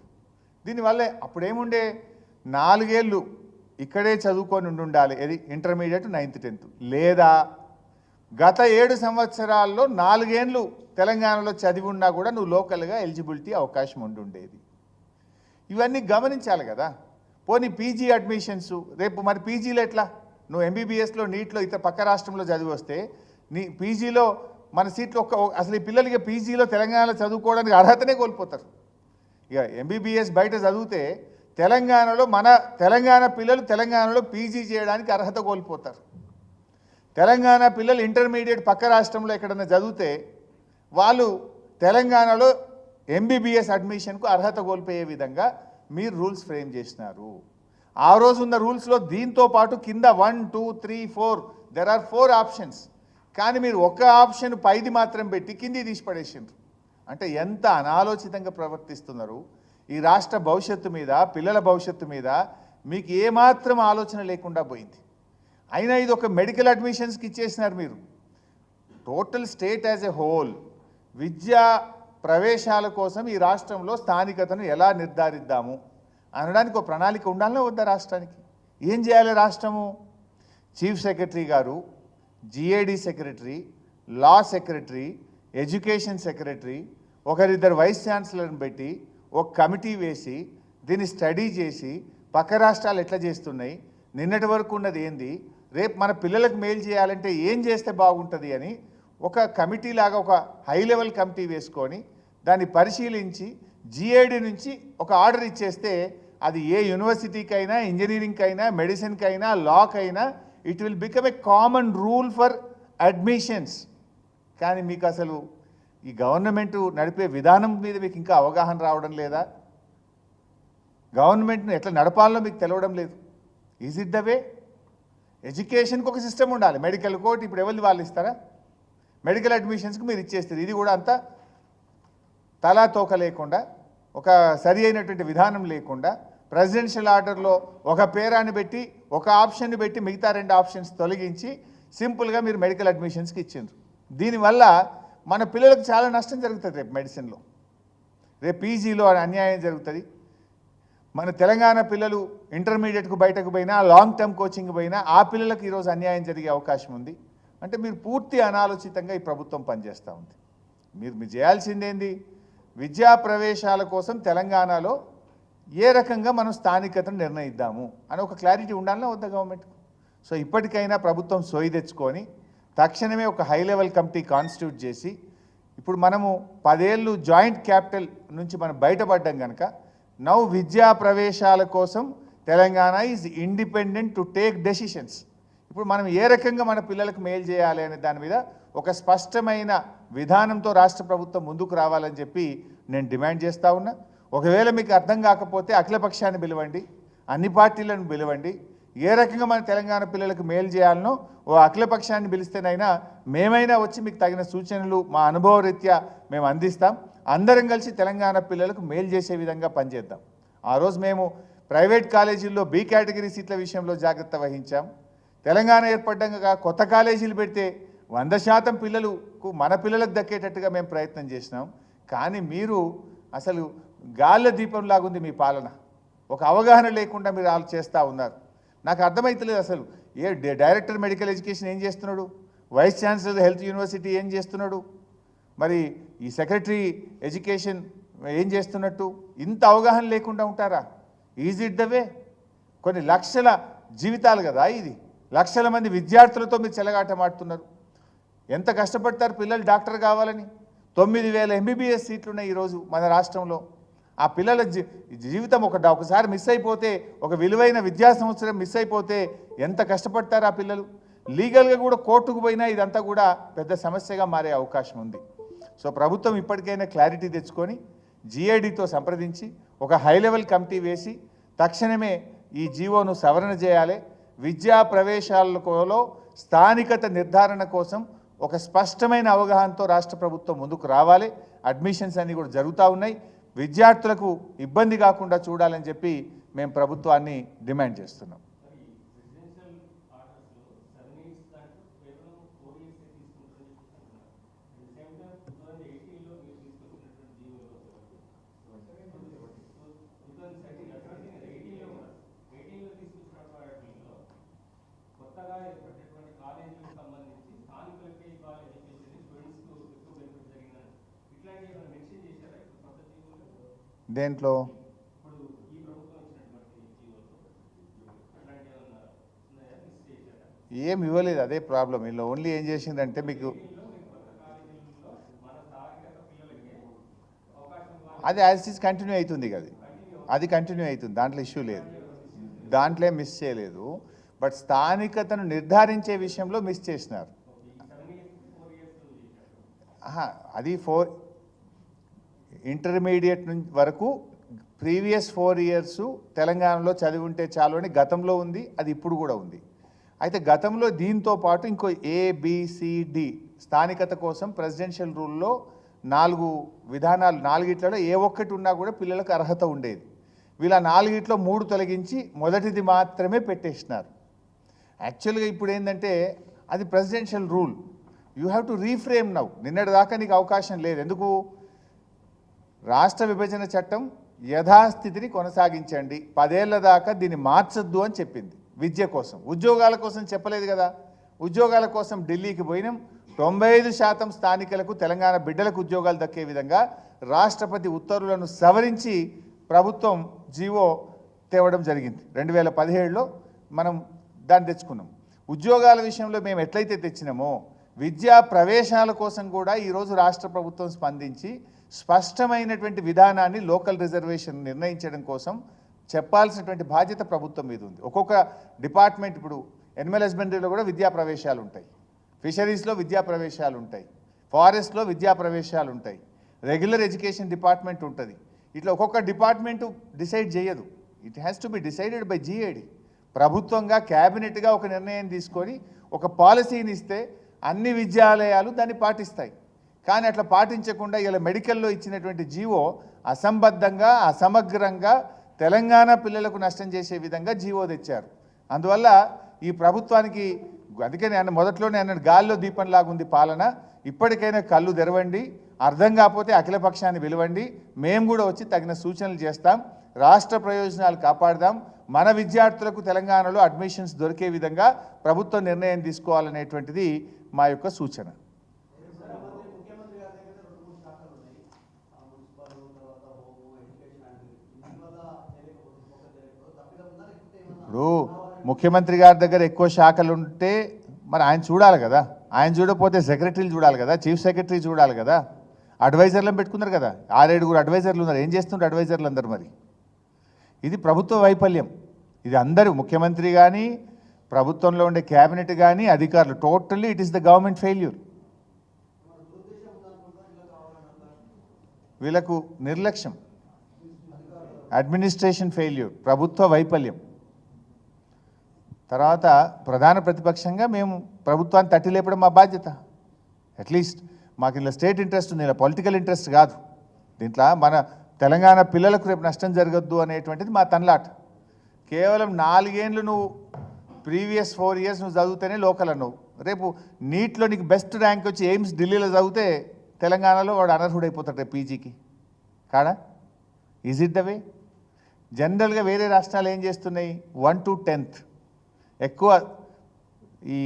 దీనివల్లే అప్పుడేముండే 4 ఏళ్ళు ఇక్కడే చదువుకొని ఉండాలి, ఇది ఇంటర్మీడియట్ 9th 10th, లేదా గత 7 సంవత్సరాల్లో 4 ఏళ్ళు తెలంగాణలో చదివి ఉన్నా కూడా నువ్వు లోకల్గా ఎలిజిబిలిటీ అవకాశం ఉండేది. ఇవన్నీ గమనించాలి కదా. పోనీ పీజీ అడ్మిషన్స్ రేపు మరి పీజీలో ఎట్లా? నువ్వు ఎంబీబీఎస్లో నీట్లో ఇతర పక్క రాష్ట్రంలో చదివి వస్తే నీ పీజీలో మన సీట్లు అసలు ఈ పిల్లలకి పీజీలో తెలంగాణలో చదువుకోవడానికి అర్హతనే కోల్పోతారు. ఇక ఎంబీబీఎస్ బయట చదివితే తెలంగాణలో తెలంగాణ పిల్లలు తెలంగాణలో పీజీ చేయడానికి అర్హత కోల్పోతారు. తెలంగాణ పిల్లలు ఇంటర్మీడియట్ పక్క రాష్ట్రంలో ఎక్కడన్నా చదివితే వాళ్ళు తెలంగాణలో ఎంబీబీఎస్ అడ్మిషన్కు అర్హత కోల్పోయే విధంగా మీరు రూల్స్ ఫ్రేమ్ చేసినారు. ఆ రోజు ఉన్న రూల్స్లో దీంతో పాటు కింద 1, 2, 3, 4 దెర్ ఆర్ 4 ఆప్షన్స్. కానీ మీరు ఒక ఆప్షన్ పైది మాత్రం పెట్టి కింది తీసి పడేసిండ్రు. అంటే ఎంత అనాలోచితంగా ప్రవర్తిస్తున్నారు. ఈ రాష్ట్ర భవిష్యత్తు మీద, పిల్లల భవిష్యత్తు మీద మీకు ఏమాత్రం ఆలోచన లేకుండా పోయింది. అయినా ఇది ఒక మెడికల్ అడ్మిషన్స్కి ఇచ్చేసినారు మీరు. Total state as a whole విద్యా ప్రవేశాల కోసం ఈ రాష్ట్రంలో స్థానికతను ఎలా నిర్ధారిద్దాము అనడానికి ఒక ప్రణాళిక ఉండాలనే వద్దా రాష్ట్రానికి? ఏం చేయాలి రాష్ట్రము? చీఫ్ సెక్రటరీ గారు, జిఏడి సెక్రటరీ, లా సెక్రటరీ, ఎడ్యుకేషన్ సెక్రటరీ, ఒకరిద్దరు వైస్ ఛాన్సలర్ని పెట్టి ఒక కమిటీ వేసి దీన్ని స్టడీ చేసి పక్క రాష్ట్రాలు ఎట్లా చేస్తున్నాయి, నిన్నటి వరకు ఉన్నది ఏంది, రేపు మన పిల్లలకు మేలు చేయాలంటే ఏం చేస్తే బాగుంటుంది అని ఒక కమిటీ లాగా ఒక హై లెవెల్ కమిటీ వేసుకొని దాన్ని పరిశీలించి జిఏడి నుంచి ఒక ఆర్డర్ ఇచ్చేస్తే అది ఏ యూనివర్సిటీకైనా, ఇంజనీరింగ్కైనా, మెడిసిన్కైనా, లాకైనా it will become a common rule for admissions. కానీ మీకు అసలు ఈ గవర్నమెంట్ నడిపే విధానం మీద మీకు ఇంకా అవగాహన రావడం లేదా? గవర్నమెంట్ను ఎట్లా నడపాలో మీకు తెలవడం లేదు. Is it the way? ఎడ్యుకేషన్కి ఒక సిస్టమ్ ఉండాలి. మెడికల్ కోర్ట్ ఇప్పుడు ఎవరిది వాళ్ళు ఇస్తారా? మెడికల్ అడ్మిషన్స్కి మీరు ఇచ్చేస్తారు. ఇది కూడా అంతా తలా తోక లేకుండా, ఒక సరి అయినటువంటి విధానం లేకుండా ప్రెసిడెన్షియల్ ఆర్డర్లో ఒక పేరాన్ని పెట్టి ఒక ఆప్షన్ని పెట్టి మిగతా 2 ఆప్షన్స్ తొలగించి సింపుల్గా మీరు మెడికల్ అడ్మిషన్స్కి ఇచ్చిండ్రు. దీనివల్ల మన పిల్లలకు చాలా నష్టం జరుగుతుంది. రేపు మెడిసిన్లో, రేపు పీజీలో అన్యాయం జరుగుతుంది. మన తెలంగాణ పిల్లలు ఇంటర్మీడియట్కు బయటకు పోయినా, లాంగ్ టర్మ్ కోచింగ్ పోయినా ఆ పిల్లలకు ఈరోజు అన్యాయం జరిగే అవకాశం ఉంది. అంటే మీరు పూర్తి అనాలోచితంగా ఈ ప్రభుత్వం పనిచేస్తూ ఉంది. మీరు చేయాల్సిందేంది? విద్యా ప్రవేశాల కోసం తెలంగాణలో ఏ రకంగా మనం స్థానికతను నిర్ణయిద్దాము అని ఒక క్లారిటీ ఉండాలన్నా వద్ద గవర్నమెంట్కు. సో ఇప్పటికైనా ప్రభుత్వం సోయి తెచ్చుకొని తక్షణమే ఒక హై లెవెల్ కమిటీ కాన్స్టిట్యూట్ చేసి, ఇప్పుడు మనము 10 ఏళ్ళు జాయింట్ క్యాపిటల్ నుంచి మనం బయటపడ్డాం కనుక నౌ విద్యా ప్రవేశాల కోసం Telangana is independent to take decisions. ఇప్పుడు మనం ఏ రకంగా మన పిల్లలకు మేలు చేయాలి అనే దాని మీద ఒక స్పష్టమైన విధానంతో రాష్ట్ర ప్రభుత్వం ముందుకు రావాలని చెప్పి నేను డిమాండ్ చేస్తూ ఉన్నా. ఒకవేళ మీకు అర్థం కాకపోతే అఖిలపక్షాన్ని పిలవండి, అన్ని పార్టీలను పిలవండి. ఏ రకంగా మన తెలంగాణ పిల్లలకు మేలు చేయాలనో ఓ అఖిలపక్షాన్ని పిలిస్తేనైనా మేమైనా వచ్చి మీకు తగిన సూచనలు మా అనుభవరీత్యా మేము అందిస్తాం. అందరం కలిసి తెలంగాణ పిల్లలకు మేలు చేసే విధంగా పనిచేద్దాం. ఆ రోజు మేము ప్రైవేట్ కాలేజీల్లో బి కేటగిరీ సీట్ల విషయంలో జాగ్రత్త వహించాం. తెలంగాణ ఏర్పడ్డాక కొత్త కాలేజీలు పెడితే 100% పిల్లలకు మన పిల్లలకు దక్కేటట్టుగా మేము ప్రయత్నం చేసినాం. కానీ మీరు అసలు గాల్ల దీపంలాగుంది మీ పాలన. ఒక అవగాహన లేకుండా మీరు వాళ్ళు చేస్తూ ఉన్నారు. నాకు అర్థమవుతలేదు అసలు. డైరెక్టర్ మెడికల్ ఎడ్యుకేషన్ ఏం చేస్తున్నాడు? వైస్ ఛాన్సలర్ హెల్త్ యూనివర్సిటీ ఏం చేస్తున్నాడు? మరి ఈ సెక్రటరీ ఎడ్యుకేషన్ ఏం చేస్తున్నట్టు? ఇంత అవగాహన లేకుండా ఉంటారా? Is it the way? కొన్ని లక్షల జీవితాలు కదా ఇది. లక్షల మంది విద్యార్థులతో మీరు చెలగాటమాడుతున్నారు. ఎంత కష్టపడతారు పిల్లలు డాక్టర్ కావాలని? 9,000 ఎంబీబీఎస్ సీట్లు ఉన్నాయి ఈరోజు మన రాష్ట్రంలో. ఆ పిల్లల జీవితం ఒకసారి మిస్ అయిపోతే, ఒక విలువైన విద్యా సంవత్సరం మిస్ అయిపోతే ఎంత కష్టపడతారు ఆ పిల్లలు? లీగల్గా కూడా కోర్టుకు పోయినా ఇదంతా కూడా పెద్ద సమస్యగా మారే అవకాశం ఉంది. సో ప్రభుత్వం ఇప్పటికైనా క్లారిటీ తెచ్చుకొని జిఐడితో సంప్రదించి ఒక హై లెవెల్ కమిటీ వేసి తక్షణమే ఈ జీవోను సవరణ చేయాలి. విద్యా ప్రవేశాలలో స్థానికత నిర్ధారణ కోసం ఒక స్పష్టమైన అవగాహనతో రాష్ట్ర ప్రభుత్వం ముందుకు రావాలి. అడ్మిషన్స్ అన్నీ కూడా జరుగుతూ ఉన్నాయి. విద్యార్థులకు ఇబ్బంది కాకుండా చూడాలని చెప్పి మేము ప్రభుత్వాన్ని డిమాండ్ చేస్తున్నాం. దేంట్లో ఏం ఇవ్వలేదు, అదే ప్రాబ్లం. వీళ్ళు ఓన్లీ ఏం చేసిందంటే మీకు అది యాజ్ ఇట్ ఈస్ కంటిన్యూ అవుతుంది కదా, అది కంటిన్యూ అవుతుంది, దాంట్లో ఇష్యూ లేదు, దాంట్లో మిస్ చేయలేదు. బట్ స్థానికతను నిర్ధారించే విషయంలో మిస్ చేసినారు. అది ఇంటర్మీడియట్ నుంచి వరకు ప్రీవియస్ 4 years తెలంగాణలో చదివి ఉంటే చాలు అని గతంలో ఉంది, అది ఇప్పుడు కూడా ఉంది. అయితే గతంలో దీంతో పాటు ఇంకో ABCD స్థానికత కోసం ప్రెసిడెన్షియల్ రూల్లో 4 విధానాలు, 4గిట్లలో ఏ ఒక్కటి ఉన్నా కూడా పిల్లలకు అర్హత ఉండేది. వీళ్ళ 4గిట్లో 3 తొలగించి మొదటిది మాత్రమే పెట్టేసినారు. యాక్చువల్గా ఇప్పుడు ఏంటంటే అది presidential rule, you have to reframe now. నిన్నటి దాకా నీకు అవకాశం లేదు. ఎందుకు? రాష్ట్ర విభజన చట్టం యథాస్థితిని కొనసాగించండి, 10 ఏళ్ల దాకా దీన్ని మార్చొద్దు అని చెప్పింది. విద్య కోసం, ఉద్యోగాల కోసం చెప్పలేదు కదా. ఉద్యోగాల కోసం ఢిల్లీకి పోయినాం, 95% స్థానికులకు తెలంగాణ బిడ్డలకు ఉద్యోగాలు దక్కే విధంగా రాష్ట్రపతి ఉత్తర్వులను సవరించి ప్రభుత్వం జీవో తేవడం జరిగింది. 2017లో మనం దాన్ని తెచ్చుకున్నాం. ఉద్యోగాల విషయంలో మేము ఎట్లయితే తెచ్చినామో విద్యా ప్రవేశాల కోసం కూడా ఈరోజు రాష్ట్ర ప్రభుత్వం స్పందించి స్పష్టమైనటువంటి విధానాన్ని లోకల్ రిజర్వేషన్ నిర్ణయించడం కోసం చెప్పాల్సినటువంటి బాధ్యత ప్రభుత్వం మీద ఉంది. ఒక్కొక్క డిపార్ట్మెంట్, ఇప్పుడు ఎనిమల్ హస్బెండరీలో కూడా విద్యా ప్రవేశాలు ఉంటాయి, ఫిషరీస్లో విద్యా ప్రవేశాలు ఉంటాయి, ఫారెస్ట్లో విద్యా ప్రవేశాలు ఉంటాయి, రెగ్యులర్ ఎడ్యుకేషన్ డిపార్ట్మెంట్ ఉంటుంది. ఇట్లా ఒక్కొక్క డిపార్ట్మెంటు డిసైడ్ చేయదు, it has to be decided by GAD. ప్రభుత్వంగా క్యాబినెట్గా ఒక నిర్ణయం తీసుకొని ఒక పాలసీని ఇస్తే అన్ని విద్యాలయాలు దాన్ని పాటిస్తాయి. కానీ అట్లా పాటించకుండా ఇలా మెడికల్లో ఇచ్చినటువంటి జీవో అసంబద్ధంగా, అసమగ్రంగా తెలంగాణ పిల్లలకు నష్టం చేసే విధంగా జీవో తెచ్చారు. అందువల్ల ఈ ప్రభుత్వానికి, అందుకని ఆయన మొదట్లోనే అన్నాడు గాల్లో దీపంలాగా ఉంది పాలన, ఇప్పటికైనా కళ్ళు తెరవండి, అర్థం కాకపోతే అఖిలపక్షాన్ని పిలవండి, మేము కూడా వచ్చి తగిన సూచనలు చేస్తాం, రాష్ట్ర ప్రయోజనాలు కాపాడదాం, మన విద్యార్థులకు తెలంగాణలో అడ్మిషన్స్ దొరికే విధంగా ప్రభుత్వం నిర్ణయం తీసుకోవాలనేటువంటిది మా యొక్క సూచన. ఇప్పుడు ముఖ్యమంత్రి గారి దగ్గర ఎక్కువ శాఖలు ఉంటే మరి ఆయన చూడాలి కదా, ఆయన చూడకపోతే సెక్రటరీలు చూడాలి కదా, చీఫ్ సెక్రటరీ చూడాలి కదా, అడ్వైజర్లను పెట్టుకున్నారు కదా, 6-7 అడ్వైజర్లు ఉన్నారు. ఏం చేస్తున్నారు అడ్వైజర్లు అందరు? మరి ఇది ప్రభుత్వ వైఫల్యం. ఇది అందరూ, ముఖ్యమంత్రి కానీ, ప్రభుత్వంలో ఉండే క్యాబినెట్ కానీ, అధికారులు, totally it is the government failure. వీళ్ళకు నిర్లక్ష్యం, అడ్మినిస్ట్రేషన్ ఫెయిల్యూర్, ప్రభుత్వ వైఫల్యం. తర్వాత ప్రధాన ప్రతిపక్షంగా మేము ప్రభుత్వాన్ని తట్టి లేపడం మా బాధ్యత. అట్లీస్ట్ మాకు ఇలా స్టేట్ ఇంట్రెస్ట్ ఉంది, ఇలా పొలిటికల్ ఇంట్రెస్ట్ కాదు. దీంట్లో మన తెలంగాణ పిల్లలకు రేపు నష్టం జరగద్దు అనేటువంటిది మా తన్లాట. కేవలం 4 ఏళ్ళు నువ్వు ప్రీవియస్ 4 years నువ్వు చదివితేనే లోకల్ అన్నావు. రేపు నీట్లో నీకు బెస్ట్ ర్యాంక్ వచ్చి ఎయిమ్స్ ఢిల్లీలో చదివితే తెలంగాణలో వాడు అనర్హుడైపోతాడు రేపు పీజీకి కాడా? Is it the way? జనరల్గా వేరే రాష్ట్రాలు ఏం చేస్తున్నాయి, 1 to 10th ఎక్కువ ఈ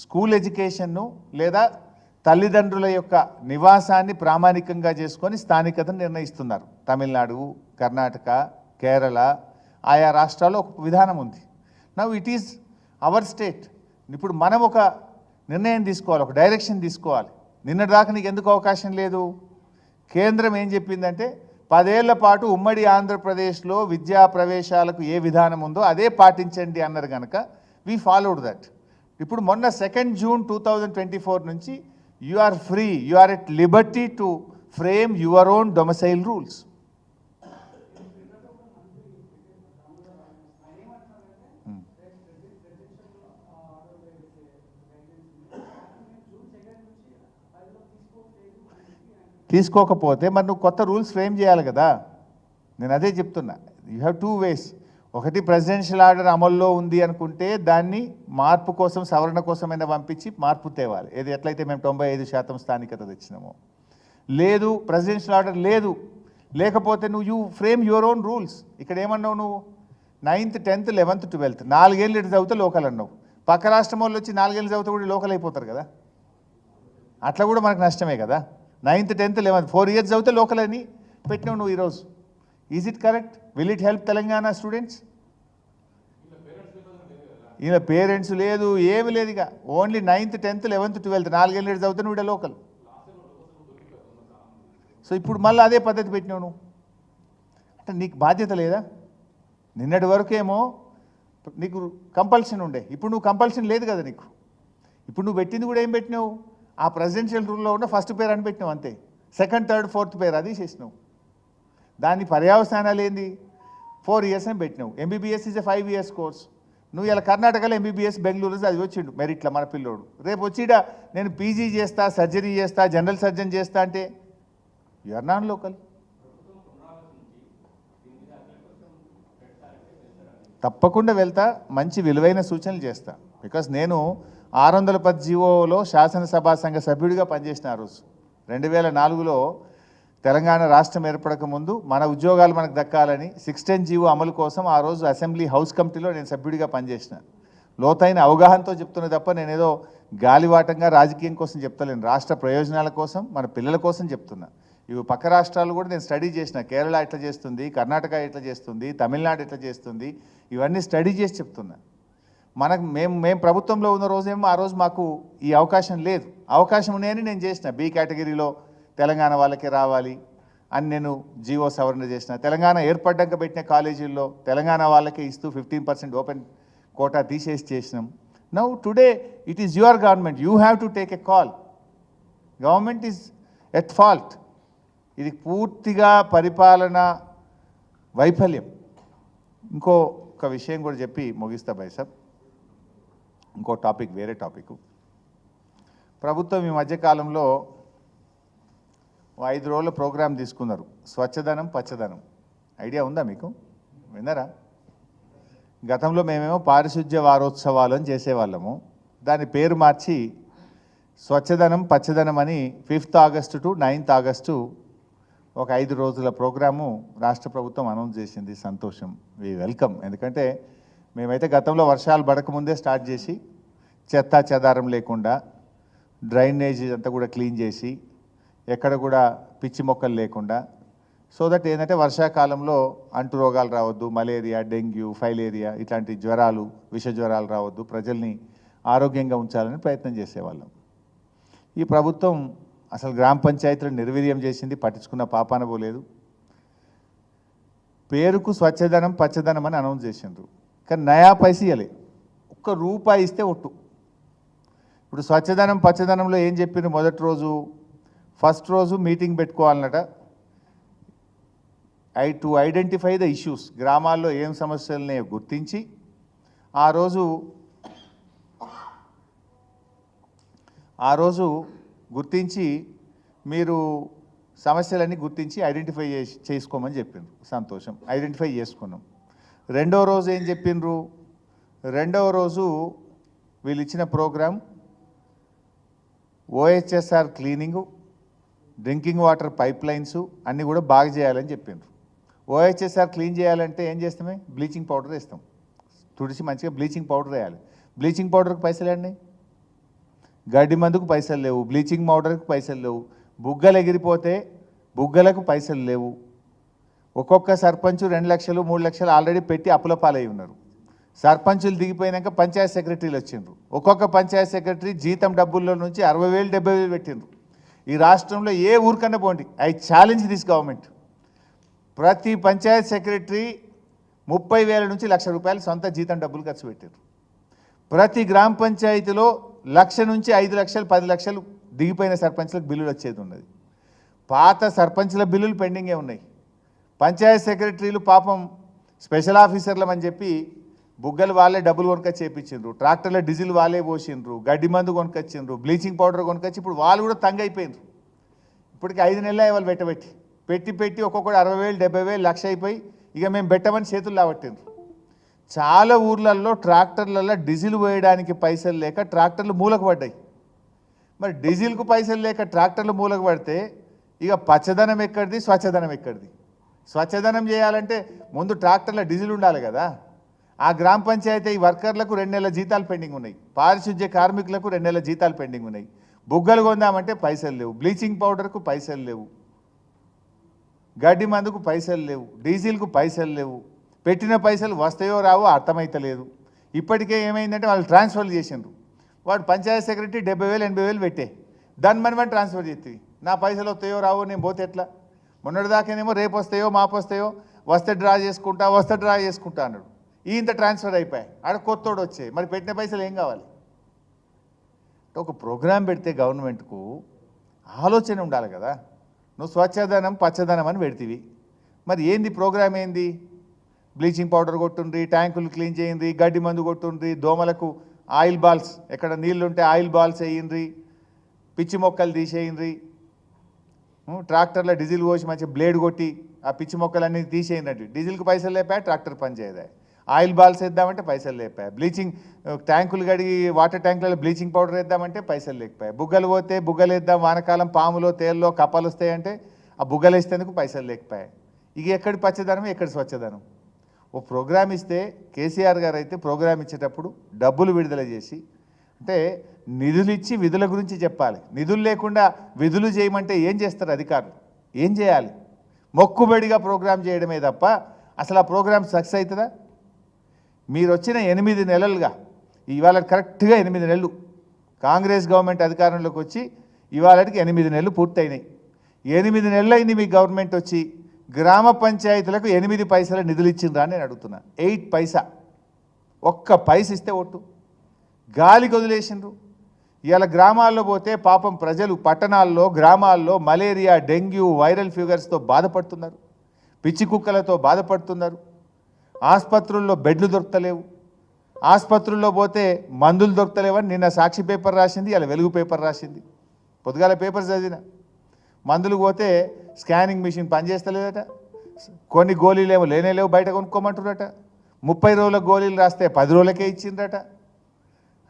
స్కూల్ ఎడ్యుకేషన్ను లేదా తల్లిదండ్రుల యొక్క నివాసాన్ని ప్రామాణికంగా చేసుకొని స్థానికతను నిర్ణయిస్తున్నారు. తమిళనాడు, కర్ణాటక, కేరళ, ఆయా రాష్ట్రాల్లో ఒక విధానం ఉంది. Now it is our state. ఇప్పుడు మనం ఒక నిర్ణయం తీసుకోవాలి, ఒక డైరెక్షన్ తీసుకోవాలి. నిన్నటి దాకా నీకు ఎందుకు అవకాశం లేదు? కేంద్రం ఏం చెప్పిందంటే 10 ఏళ్ల పాటు ఉమ్మడి ఆంధ్రప్రదేశ్లో విద్యా ప్రవేశాలకు ఏ విధానం ఉందో అదే పాటించండి అన్నారు కనుక వీ ఫాలోడ్ దట్. ఇప్పుడు మొన్న 2 June 2024 నుంచి you are free, you are at liberty to frame your own domicile rules. తీసుకోకపోతే మరి నువ్వు కొత్త రూల్స్ ఫ్రేమ్ చేయాలి కదా. నేను అదే చెప్తున్నా, యూ హ్యావ్ 2 ways. ఒకటి ప్రెసిడెన్షియల్ ఆర్డర్ అమల్లో ఉంది అనుకుంటే దాన్ని మార్పు కోసం, సవరణ కోసమైనా పంపించి మార్పు తేవాలి. ఏది ఎట్లయితే మేము 95% స్థానికత తెచ్చినామో. లేదు ప్రెసిడెన్షియల్ ఆర్డర్ లేదు, లేకపోతే నువ్వు you frame your own rules. ఇక్కడ ఏమన్నావు నువ్వు? 9th, 10th, 11th, 12th 4 ఏళ్ళు ఇటు చదివితే లోకల్ అన్నావు. పక్క రాష్ట్రం వాళ్ళు వచ్చి 4 ఏళ్ళు చదివితే కూడా లోకల్ అయిపోతారు కదా. అట్లా కూడా మనకు నష్టమే కదా. 9th, 10th, 11th 4 years చదివితే లోకల్ అని పెట్టినావు నువ్వు ఈరోజు. Is it correct? Will it help Telangana students? ఈయన పేరెంట్స్ లేదు, ఏమి లేదు. ఇక only 9th 10th 11th 12th 4 ఏళ్ళు చదువుతాను వీడ లోకల్. సో ఇప్పుడు మళ్ళీ అదే పద్ధతి పెట్టినావు నువ్వు. అంటే నీకు బాధ్యత లేదా? నిన్నటి వరకేమో నీకు కంపల్షన్ ఉండే, ఇప్పుడు నువ్వు కంపల్షన్ లేదు కదా నీకు. ఇప్పుడు నువ్వు పెట్టింది కూడా ఏం పెట్టినావు? ఆ ప్రెసిడెన్షియల్ రూల్లో ఉన్న ఫస్ట్ పేరు అని పెట్టినావు అంతే. సెకండ్ థర్డ్ ఫోర్త్ పేరు అది చేసినావు. దాని పర్యావసానాలు ఏంది? 4 years అని పెట్టినావు. MBBS is a 5 years course. నువ్వు ఇలా కర్ణాటకలో ఎంబీబీఎస్ బెంగళూరు అది వచ్చిండు మెరిట్లో మన పిల్లోడు. రేపు వచ్చిడ నేను పీజీ చేస్తా, సర్జరీ చేస్తా, జనరల్ సర్జన్ చేస్తా అంటే యూఆర్ నాన్ లోకల్. తప్పకుండా వెళ్తా, మంచి విలువైన సూచనలు చేస్తా. బికాస్ నేను 610 జీవోలో శాసనసభా సంఘ సభ్యుడిగా పనిచేసిన ఆ రోజు 2004లో తెలంగాణ రాష్ట్రం ఏర్పడక ముందు మన ఉద్యోగాలు మనకు దక్కాలని 610 జీవో అమలు కోసం ఆ రోజు అసెంబ్లీ హౌస్ కమిటీలో నేను సభ్యుడిగా పనిచేసిన. లోతైన అవగాహనతో చెప్తున్నా తప్ప నేనేదో గాలివాటంగా రాజకీయం కోసం చెప్తలేను. రాష్ట్ర ప్రయోజనాల కోసం, మన పిల్లల కోసం చెప్తున్నా. ఇవి పక్క రాష్ట్రాలు కూడా నేను స్టడీ చేసిన. కేరళ ఎట్లా చేస్తుంది, కర్ణాటక ఎట్లా చేస్తుంది, తమిళనాడు ఎట్లా చేస్తుంది, ఇవన్నీ స్టడీ చేసి చెప్తున్నా. మేము ప్రభుత్వంలో ఉన్న రోజేమో ఆ రోజు మాకు ఈ అవకాశం లేదు. అవకాశం ఉన్నాయని నేను చేసిన. బి కేటగిరీలో తెలంగాణ వాళ్ళకే రావాలి అని నేను జీవో సవరణ చేసిన. తెలంగాణ ఏర్పడ్డాక పెట్టిన కాలేజీల్లో తెలంగాణ వాళ్ళకే ఇస్తూ 15% ఓపెన్ కోటా తీసేసి చేసినాం. Now today it is your government, you have to take a call. Government is at fault. ఇది పూర్తిగా పరిపాలన వైఫల్యం. ఇంకొక విషయం కూడా చెప్పి ముగిస్తా బైసాబ్. ఇంకో టాపిక్, వేరే టాపిక్. ప్రభుత్వం ఈ మధ్యకాలంలో 5 రోజుల ప్రోగ్రాం తీసుకున్నారు, స్వచ్ఛదనం పచ్చదనం. ఐడియా ఉందా మీకు? విన్నారా? గతంలో మేమేమో పారిశుద్ధ్య వారోత్సవాలు అని చేసేవాళ్ళము. దాని పేరు మార్చి స్వచ్ఛదనం పచ్చదనం అని 5th August to 9th August ఒక 5 రోజుల ప్రోగ్రాము రాష్ట్ర ప్రభుత్వం అనౌన్స్ చేసింది. సంతోషం, వి వెల్కమ్. ఎందుకంటే మేమైతే గతంలో వర్షాలు పడకముందే స్టార్ట్ చేసి చెత్తా చెదారం లేకుండా డ్రైనేజ్ అంతా కూడా క్లీన్ చేసి ఎక్కడ కూడా పిచ్చి మొక్కలు లేకుండా, సో దట్ ఏంటంటే వర్షాకాలంలో అంటు రోగాలు రావద్దు, మలేరియా, డెంగ్యూ, ఫైలేరియా ఇట్లాంటి జ్వరాలు, విష జ్వరాలు రావద్దు, ప్రజల్ని ఆరోగ్యంగా ఉంచాలని ప్రయత్నం చేసేవాళ్ళం. ఈ ప్రభుత్వం అసలు గ్రామ పంచాయతీలను నిర్వీర్యం చేసింది, పట్టించుకున్న పాపాన పోలేదు. పేరుకు స్వచ్ఛదనం పచ్చదనం అని అనౌన్స్ చేసిండ్రు, కానీ నయా పైసా ఇవ్వలే. ₹1 ఇస్తే ఒట్టు. ఇప్పుడు స్వచ్ఛదనం పచ్చదనంలో ఏం చెప్పిండ్రు? మొదటి రోజు, ఫస్ట్ రోజు మీటింగ్ పెట్టుకోవాలన్నట. టు ఐడెంటిఫై ద ఇష్యూస్, గ్రామాల్లో ఏం సమస్యలనే గుర్తించి ఆ రోజు గుర్తించి మీరు సమస్యలన్నీ గుర్తించి ఐడెంటిఫై చేసుకోమని చెప్పిండ్రు. సంతోషం, ఐడెంటిఫై చేసుకున్నాం. రెండో రోజు ఏం చెప్పిండ్రు? రెండవ రోజు వీళ్ళు ఇచ్చిన programme OHSR cleaning, drinking water pipelines అన్నీ కూడా బాగా చేయాలని చెప్పిండ్రు. OHSR క్లీన్ చేయాలంటే ఏం చేస్తామే? బ్లీచింగ్ పౌడర్ వేస్తాం, తుడిచి మంచిగా బ్లీచింగ్ పౌడర్ వేయాలి. బ్లీచింగ్ పౌడర్కి పైసలు అండి, గడ్డి మందుకు పైసలు లేవు, బ్లీచింగ్ పౌడర్కి పైసలు లేవు, బుగ్గలు ఎగిరిపోతే బుగ్గలకు పైసలు లేవు. ఒక్కొక్క సర్పంచ్ 2 లక్షలు 3 లక్షలు ఆల్రెడీ పెట్టి అప్పుల పాలై ఉన్నారు. సర్పంచులు దిగిపోయినాక పంచాయత్ సెక్రటరీలు వచ్చిండ్రు. ఒక్కొక్క పంచాయత్ సెక్రటరీ జీతం డబ్బుల్లో నుంచి 60,000 70,000 పెట్టిండ్రు. ఈ రాష్ట్రంలో ఏ ఊరికన్నా పోండి, ఐ ఛాలెంజ్ దిస్ గవర్నమెంట్. ప్రతి పంచాయత్ సెక్రటరీ 30,000 నుంచి ₹1,00,000 సొంత జీతం డబ్బులు ఖర్చు పెట్టారు. ప్రతి గ్రామ పంచాయతీలో 1,00,000 నుంచి 5 లక్షలు 10 లక్షలు దిగిపోయిన సర్పంచ్లకు బిల్లులు వచ్చేది ఉన్నది. పాత సర్పంచ్ల బిల్లులు పెండింగే ఉన్నాయి. పంచాయత్ సెక్రటరీలు పాపం స్పెషల్ ఆఫీసర్లమని చెప్పి బుగ్గలు వాళ్ళే డబ్బులు కొనుకొచ్చి చేయించిండ్రు, ట్రాక్టర్ల డీజిల్ వాళ్ళే పోసిండ్రు, గడ్డి మందు కొనుకొచ్చిండ్రు, బ్లీచింగ్ పౌడర్ కొనుకొచ్చి ఇప్పుడు వాళ్ళు కూడా తంగైపోయిండ్రు. ఇప్పటికి 5 నెలలు వాళ్ళు పెట్టి ఒక్కొక్కటి 60,000 70,000 లక్ష అయిపోయి ఇక మేము పెట్టమని చేతులు లావట్టిండ్రు. చాలా ఊర్లలో ట్రాక్టర్లలో డీజిల్ పోయడానికి పైసలు లేక ట్రాక్టర్లు మూలకు పడ్డాయి. మరి డీజిల్కు పైసలు లేక ట్రాక్టర్లు మూలకు పడితే ఇక పచ్చదనం ఎక్కడిది, స్వచ్ఛదనం ఎక్కడిది? స్వచ్ఛదనం చేయాలంటే ముందు ట్రాక్టర్ల డీజిల్ ఉండాలి కదా. ఆ గ్రామ పంచాయతీ వర్కర్లకు 2 నెలల జీతాలు పెండింగ్ ఉన్నాయి, పారిశుద్ధ్య కార్మికులకు 2 నెలల జీతాలు పెండింగ్ ఉన్నాయి. బుగ్గలు కొందామంటే పైసలు లేవు, బ్లీచింగ్ పౌడర్కు పైసలు లేవు. గడ్డి మందుకు పైసలు లేవు, డీజిల్కు పైసలు లేవు, పెట్టిన పైసలు వస్తాయో రావో అర్థమైతలేదు. ఇప్పటికే ఏమైందంటే వాళ్ళు ట్రాన్స్ఫర్లు చేసిండ్రు. వాడు పంచాయతీ సెక్రటరీ 70,000 80,000 పెట్టే దాన్ని మనం ట్రాన్స్ఫర్ చేస్తుంది. నా పైసలు వస్తాయో రావో నేను పోతే ఎట్లా? మొన్నటిదాకానేమో రేపు వస్తాయో మాపు వస్తాయో, వస్తే డ్రా చేసుకుంటా అన్నాడు. ఇంత ట్రాన్స్ఫర్ అయిపోయాయి, ఆడ కొత్తోడు వచ్చాయి. మరి పెట్టిన పైసలు ఏం కావాలి? ఒక ప్రోగ్రాం పెడితే గవర్నమెంట్కు ఆలోచన ఉండాలి కదా. నువ్వు స్వచ్ఛధనం పచ్చదనం అని పెడితివి, మరి ఏంది ప్రోగ్రాం? ఏంది? బ్లీచింగ్ పౌడర్ కొట్టుండ్రి, ట్యాంకులు క్లీన్ చేయండి, గడ్డి మందు కొట్టుండ్రి, దోమలకు ఆయిల్ బాల్స్, ఎక్కడ నీళ్ళుంటే ఆయిల్ బాల్స్ వేయండి, పిచ్చి మొక్కలు తీసేయండి, ట్రాక్టర్లో డీజిల్ పోసి మంచి బ్లేడ్ కొట్టి ఆ పిచ్చి మొక్కలన్నీ తీసేయండి. డీజిల్కి పైసలు లేపాయి, ట్రాక్టర్ పని చేయదా. ఆయిల్ బాల్స్ వేద్దామంటే పైసలు లేపాయి, బ్లీచింగ్ ట్యాంకులు కడిగి వాటర్ ట్యాంకులలో బ్లీచింగ్ పౌడర్ వేద్దామంటే పైసలు లేకపోయాయి, బుగ్గలు పోతే బుగ్గలు వేద్దాం, వానకాలం పాములో తేల్లో కప్పలు వస్తాయంటే ఆ బుగ్గలు వేసేందుకు పైసలు లేకపోయాయి. ఇక ఎక్కడి పచ్చదనం, ఎక్కడి స్వచ్ఛదనం? ఓ ప్రోగ్రామ్ ఇస్తే కేసీఆర్ గారు అయితే ప్రోగ్రామ్ ఇచ్చేటప్పుడు డబ్బులు విడుదల చేసి, అంటే నిధులు ఇచ్చి విధుల గురించి చెప్పాలి. నిధులు లేకుండా విధులు చేయమంటే ఏం చేస్తారు అధికారులు? ఏం చేయాలి? మొక్కుబడిగా ప్రోగ్రాం చేయడమే తప్ప అసలు ఆ ప్రోగ్రాం సక్సెస్ అవుతుందా? మీరు వచ్చిన 8 నెలలుగా, ఇవాళ కరెక్ట్గా 8 నెలలు కాంగ్రెస్ గవర్నమెంట్ అధికారంలోకి వచ్చి ఇవాళకి 8 నెలలు పూర్తయినాయి. 8 నెలలు అయింది మీ గవర్నమెంట్ వచ్చి. గ్రామ పంచాయతీలకు 8 పైసల నిధులు ఇచ్చిండ్రా అని నేను అడుగుతున్నా. 8 పైసా, ఒక్క పైస ఇస్తే ఒట్టు గాలికి వదిలేసిండ్రు. ఇవాళ గ్రామాల్లో పోతే పాపం ప్రజలు పట్టణాల్లో గ్రామాల్లో మలేరియా, డెంగ్యూ, వైరల్ ఫీవర్స్తో బాధపడుతున్నారు, పిచ్చి కుక్కలతో బాధపడుతున్నారు. ఆసుపత్రుల్లో బెడ్లు దొరకలేవు, ఆసుపత్రుల్లో పోతే మందులు దొరకలేవని నిన్న సాక్షి పేపర్ రాసింది, ఇలా వెలుగు పేపర్ రాసింది. పొద్దుగాల పేపర్ చదివిన. మందులు పోతే స్కానింగ్ మిషన్ పనిచేస్తలేదట, కొన్ని గోళీలేమో లేనేలేవు, బయట కొనుక్కోమంటున్నారట. 30 రోజుల గోళీలు రాస్తే 10 రోజులకే ఇచ్చిండ్రట.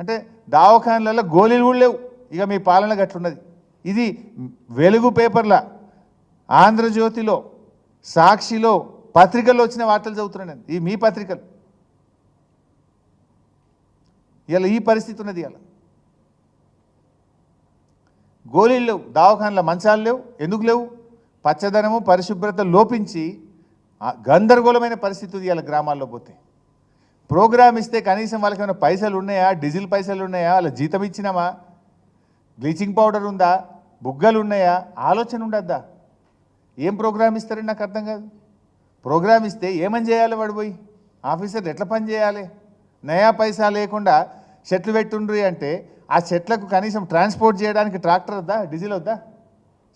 అంటే దవాఖానలలో గోళీలు కూడా లేవు. ఇక మీ పాలన గట్లున్నది. ఇది వెలుగు పేపర్ల, ఆంధ్రజ్యోతిలో, సాక్షిలో, పత్రికల్లో వచ్చిన వార్తలు చదువుతున్నాను నేను. ఈ మీ పత్రికలు ఇలా ఈ పరిస్థితి ఉన్నది. ఇలా గోళీలు లేవు, దవాఖానల మంచాలు లేవు. ఎందుకు లేవు? పచ్చదనము పరిశుభ్రత లోపించి గందరగోళమైన పరిస్థితి ఇలా గ్రామాల్లో పోతే. ప్రోగ్రామ్ ఇస్తే కనీసం వాళ్ళకి ఏమైనా పైసలు ఉన్నాయా? డీజిల్ పైసలు ఉన్నాయా? వాళ్ళ జీతం ఇచ్చినామా? బ్లీచింగ్ పౌడర్ ఉందా? బుగ్గలు ఉన్నాయా? ఆలోచన ఉండద్దా? ఏం ప్రోగ్రామ్ ఇస్తారని నాకు అర్థం కాదు. ప్రోగ్రామ్ ఇస్తే ఏమని చేయాలి? వాడు పోయి ఆఫీసర్లు ఎట్లా పని చేయాలి? నయా పైసా లేకుండా చెట్లు పెట్టుండ్రి అంటే ఆ చెట్లకు కనీసం ట్రాన్స్పోర్ట్ చేయడానికి ట్రాక్టర్ వద్దా? డీజిల్ వద్దా?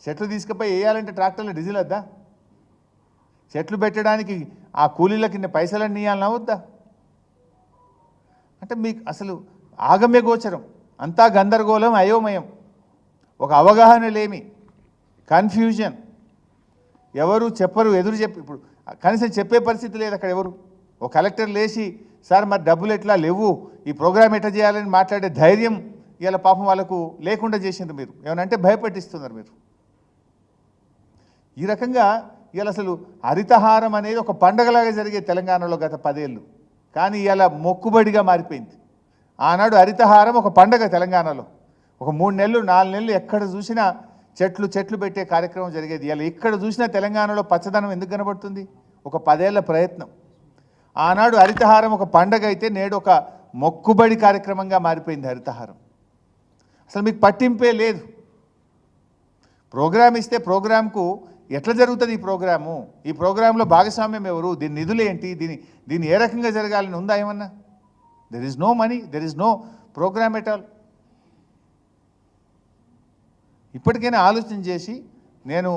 చెట్లు తీసుకుపోయి వేయాలంటే ట్రాక్టర్లో డీజిల్ వద్దా? చెట్లు పెట్టడానికి ఆ కూలీలకి పైసలన్నీ ఇవ్వాలన్నా వద్దా? అంటే మీకు అసలు ఆగమ్య గోచరం, అంతా గందరగోళం, అయోమయం, ఒక అవగాహన లేమి, కన్ఫ్యూజన్. ఎవరు చెప్పరు, ఎదురు చెప్పి ఇప్పుడు కనీసం చెప్పే పరిస్థితి లేదు అక్కడ ఎవరు. ఒక కలెక్టర్ లేచి సార్ మరి డబ్బులు ఎట్లా లేవు, ఈ ప్రోగ్రామ్ ఎట్లా చేయాలని మాట్లాడే ధైర్యం ఇలా పాపం వాళ్ళకు లేకుండా చేసిండ్రు. మీరు ఏమనంటే భయపెట్టిస్తున్నారు మీరు. ఈ రకంగా ఇలా అసలు హరితహారం అనేది ఒక పండగలాగా జరిగే తెలంగాణలో గత 10 ఏళ్ళు, కానీ ఇలా మొక్కుబడిగా మారిపోయింది. ఆనాడు హరితహారం ఒక పండగ తెలంగాణలో. ఒక 3 నెలలు 4 నెలలు ఎక్కడ చూసినా చెట్లు పెట్టే కార్యక్రమం జరిగేది. ఇలా ఎక్కడ చూసినా తెలంగాణలో పచ్చదనం ఎందుకు కనబడుతుంది? ఒక 10 ఏళ్ల ప్రయత్నం. ఆనాడు హరితహారం ఒక పండగ అయితే నేడు ఒక మొక్కుబడి కార్యక్రమంగా మారిపోయింది హరితహారం. అసలు మీకు పట్టింపే లేదు. ప్రోగ్రామ్ ఇస్తే ప్రోగ్రాంకు ఎట్లా జరుగుతుంది ఈ ప్రోగ్రాము? ఈ ప్రోగ్రాంలో భాగస్వామ్యం ఎవరు? దీని నిధులు ఏంటి? దీన్ని ఏ రకంగా జరగాలని ఉందా ఏమన్నా? There is no money, there is no programme at all. ఇప్పటికైనా ఆలోచన చేసి నేను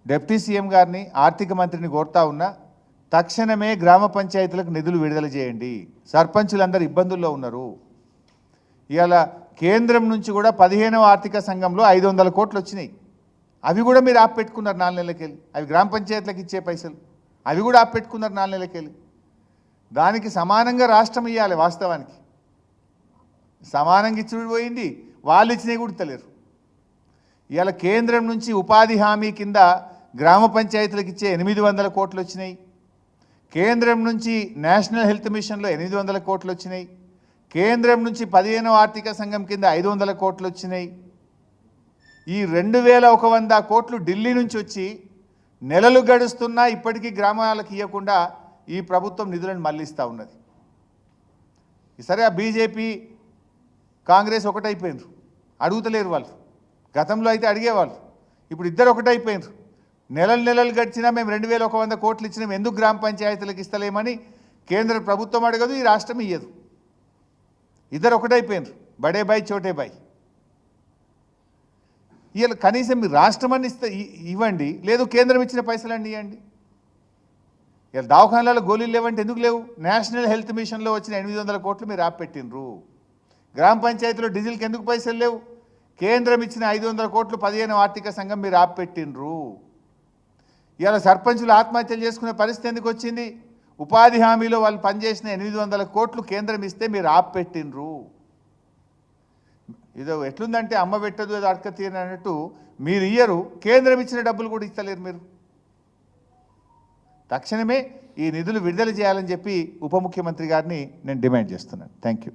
డిప్యూటీ సీఎం గారిని, ఆర్థిక మంత్రిని కోరుతా ఉన్నా, తక్షణమే గ్రామ పంచాయతీలకు నిధులు విడుదల చేయండి. సర్పంచులందరూ ఇబ్బందుల్లో ఉన్నారు. ఇవాళ కేంద్రం నుంచి కూడా 15వ ఆర్థిక సంఘంలో 500 కోట్లు వచ్చినాయి. అవి కూడా మీరు ఆపెట్టుకున్నారు 4 నెలలకెళ్ళి. అవి గ్రామ పంచాయతీలకు ఇచ్చే పైసలు, అవి కూడా ఆపెట్టుకున్నారు 4 నెలలకెళ్ళి. దానికి సమానంగా రాష్ట్రం ఇవ్వాలి. వాస్తవానికి సమానంగా ఇచ్చుడు పోయింది, వాళ్ళు ఇచ్చినవి కూడా ఇస్తలేరు. ఇవాళ కేంద్రం నుంచి ఉపాధి హామీ కింద గ్రామ పంచాయతీలకు ఇచ్చే 800 కోట్లు వచ్చినాయి. కేంద్రం నుంచి నేషనల్ హెల్త్ మిషన్లో 800 కోట్లు వచ్చినాయి. కేంద్రం నుంచి 15వ ఆర్థిక సంఘం కింద 500 కోట్లు వచ్చినాయి. ఈ 2100 కోట్లు ఢిల్లీ నుంచి వచ్చి నెలలు గడుస్తున్నా ఇప్పటికీ గ్రామాలకు ఇవ్వకుండా ఈ ప్రభుత్వం నిధులను మళ్లిస్తూ ఉన్నది. సరే, ఆ బీజేపీ కాంగ్రెస్ ఒకటైపోయినారు, అడుగుతలేరు వాళ్ళు. గతంలో అయితే అడిగేవాళ్ళు, ఇప్పుడు ఇద్దరు ఒకటైపోయినారు. నెలలు గడిచినా మేము 2100 కోట్లు ఇచ్చినాం, ఎందుకు గ్రామ పంచాయతీలకు ఇస్తలేమని కేంద్ర ప్రభుత్వం అడగదు, ఈ రాష్ట్రం ఇయ్యదు. ఇద్దరు ఒకటైపోయినారు, బడే బాయ్ చోటే బాయ్. ఇవాళ కనీసం మీరు రాష్ట్రం అని ఇవ్వండి, లేదు కేంద్రం ఇచ్చిన పైసలన్నీ ఇవ్వండి. ఇలా దవాఖానాలలో గోళీలు లేవంటే ఎందుకు లేవు? నేషనల్ హెల్త్ మిషన్లో వచ్చిన 800 కోట్లు మీరు ఆపెట్టినరు. గ్రామ పంచాయతీలో డీజిల్కి ఎందుకు పైసలు లేవు? కేంద్రం ఇచ్చిన 500 కోట్లు 15వ ఆర్థిక సంఘం మీరు ఆపెట్టినరు. ఇవాళ సర్పంచులు ఆత్మహత్యలు చేసుకునే పరిస్థితి ఎందుకు వచ్చింది? ఉపాధి హామీలో వాళ్ళు పనిచేసిన 800 కోట్లు కేంద్రం ఇస్తే మీరు ఆపెట్టినరు. ఇదో ఎట్లుందంటే అమ్మ పెట్టదు ఏదో అడక తీరని అన్నట్టు మీరు ఇయ్యరు, కేంద్రం ఇచ్చిన డబ్బులు కూడా ఇస్తలేరు మీరు. తక్షణమే ఈ నిధులు విడుదల చేయాలని చెప్పి ఉప ముఖ్యమంత్రి గారిని నేను డిమాండ్ చేస్తున్నాను. Thank you.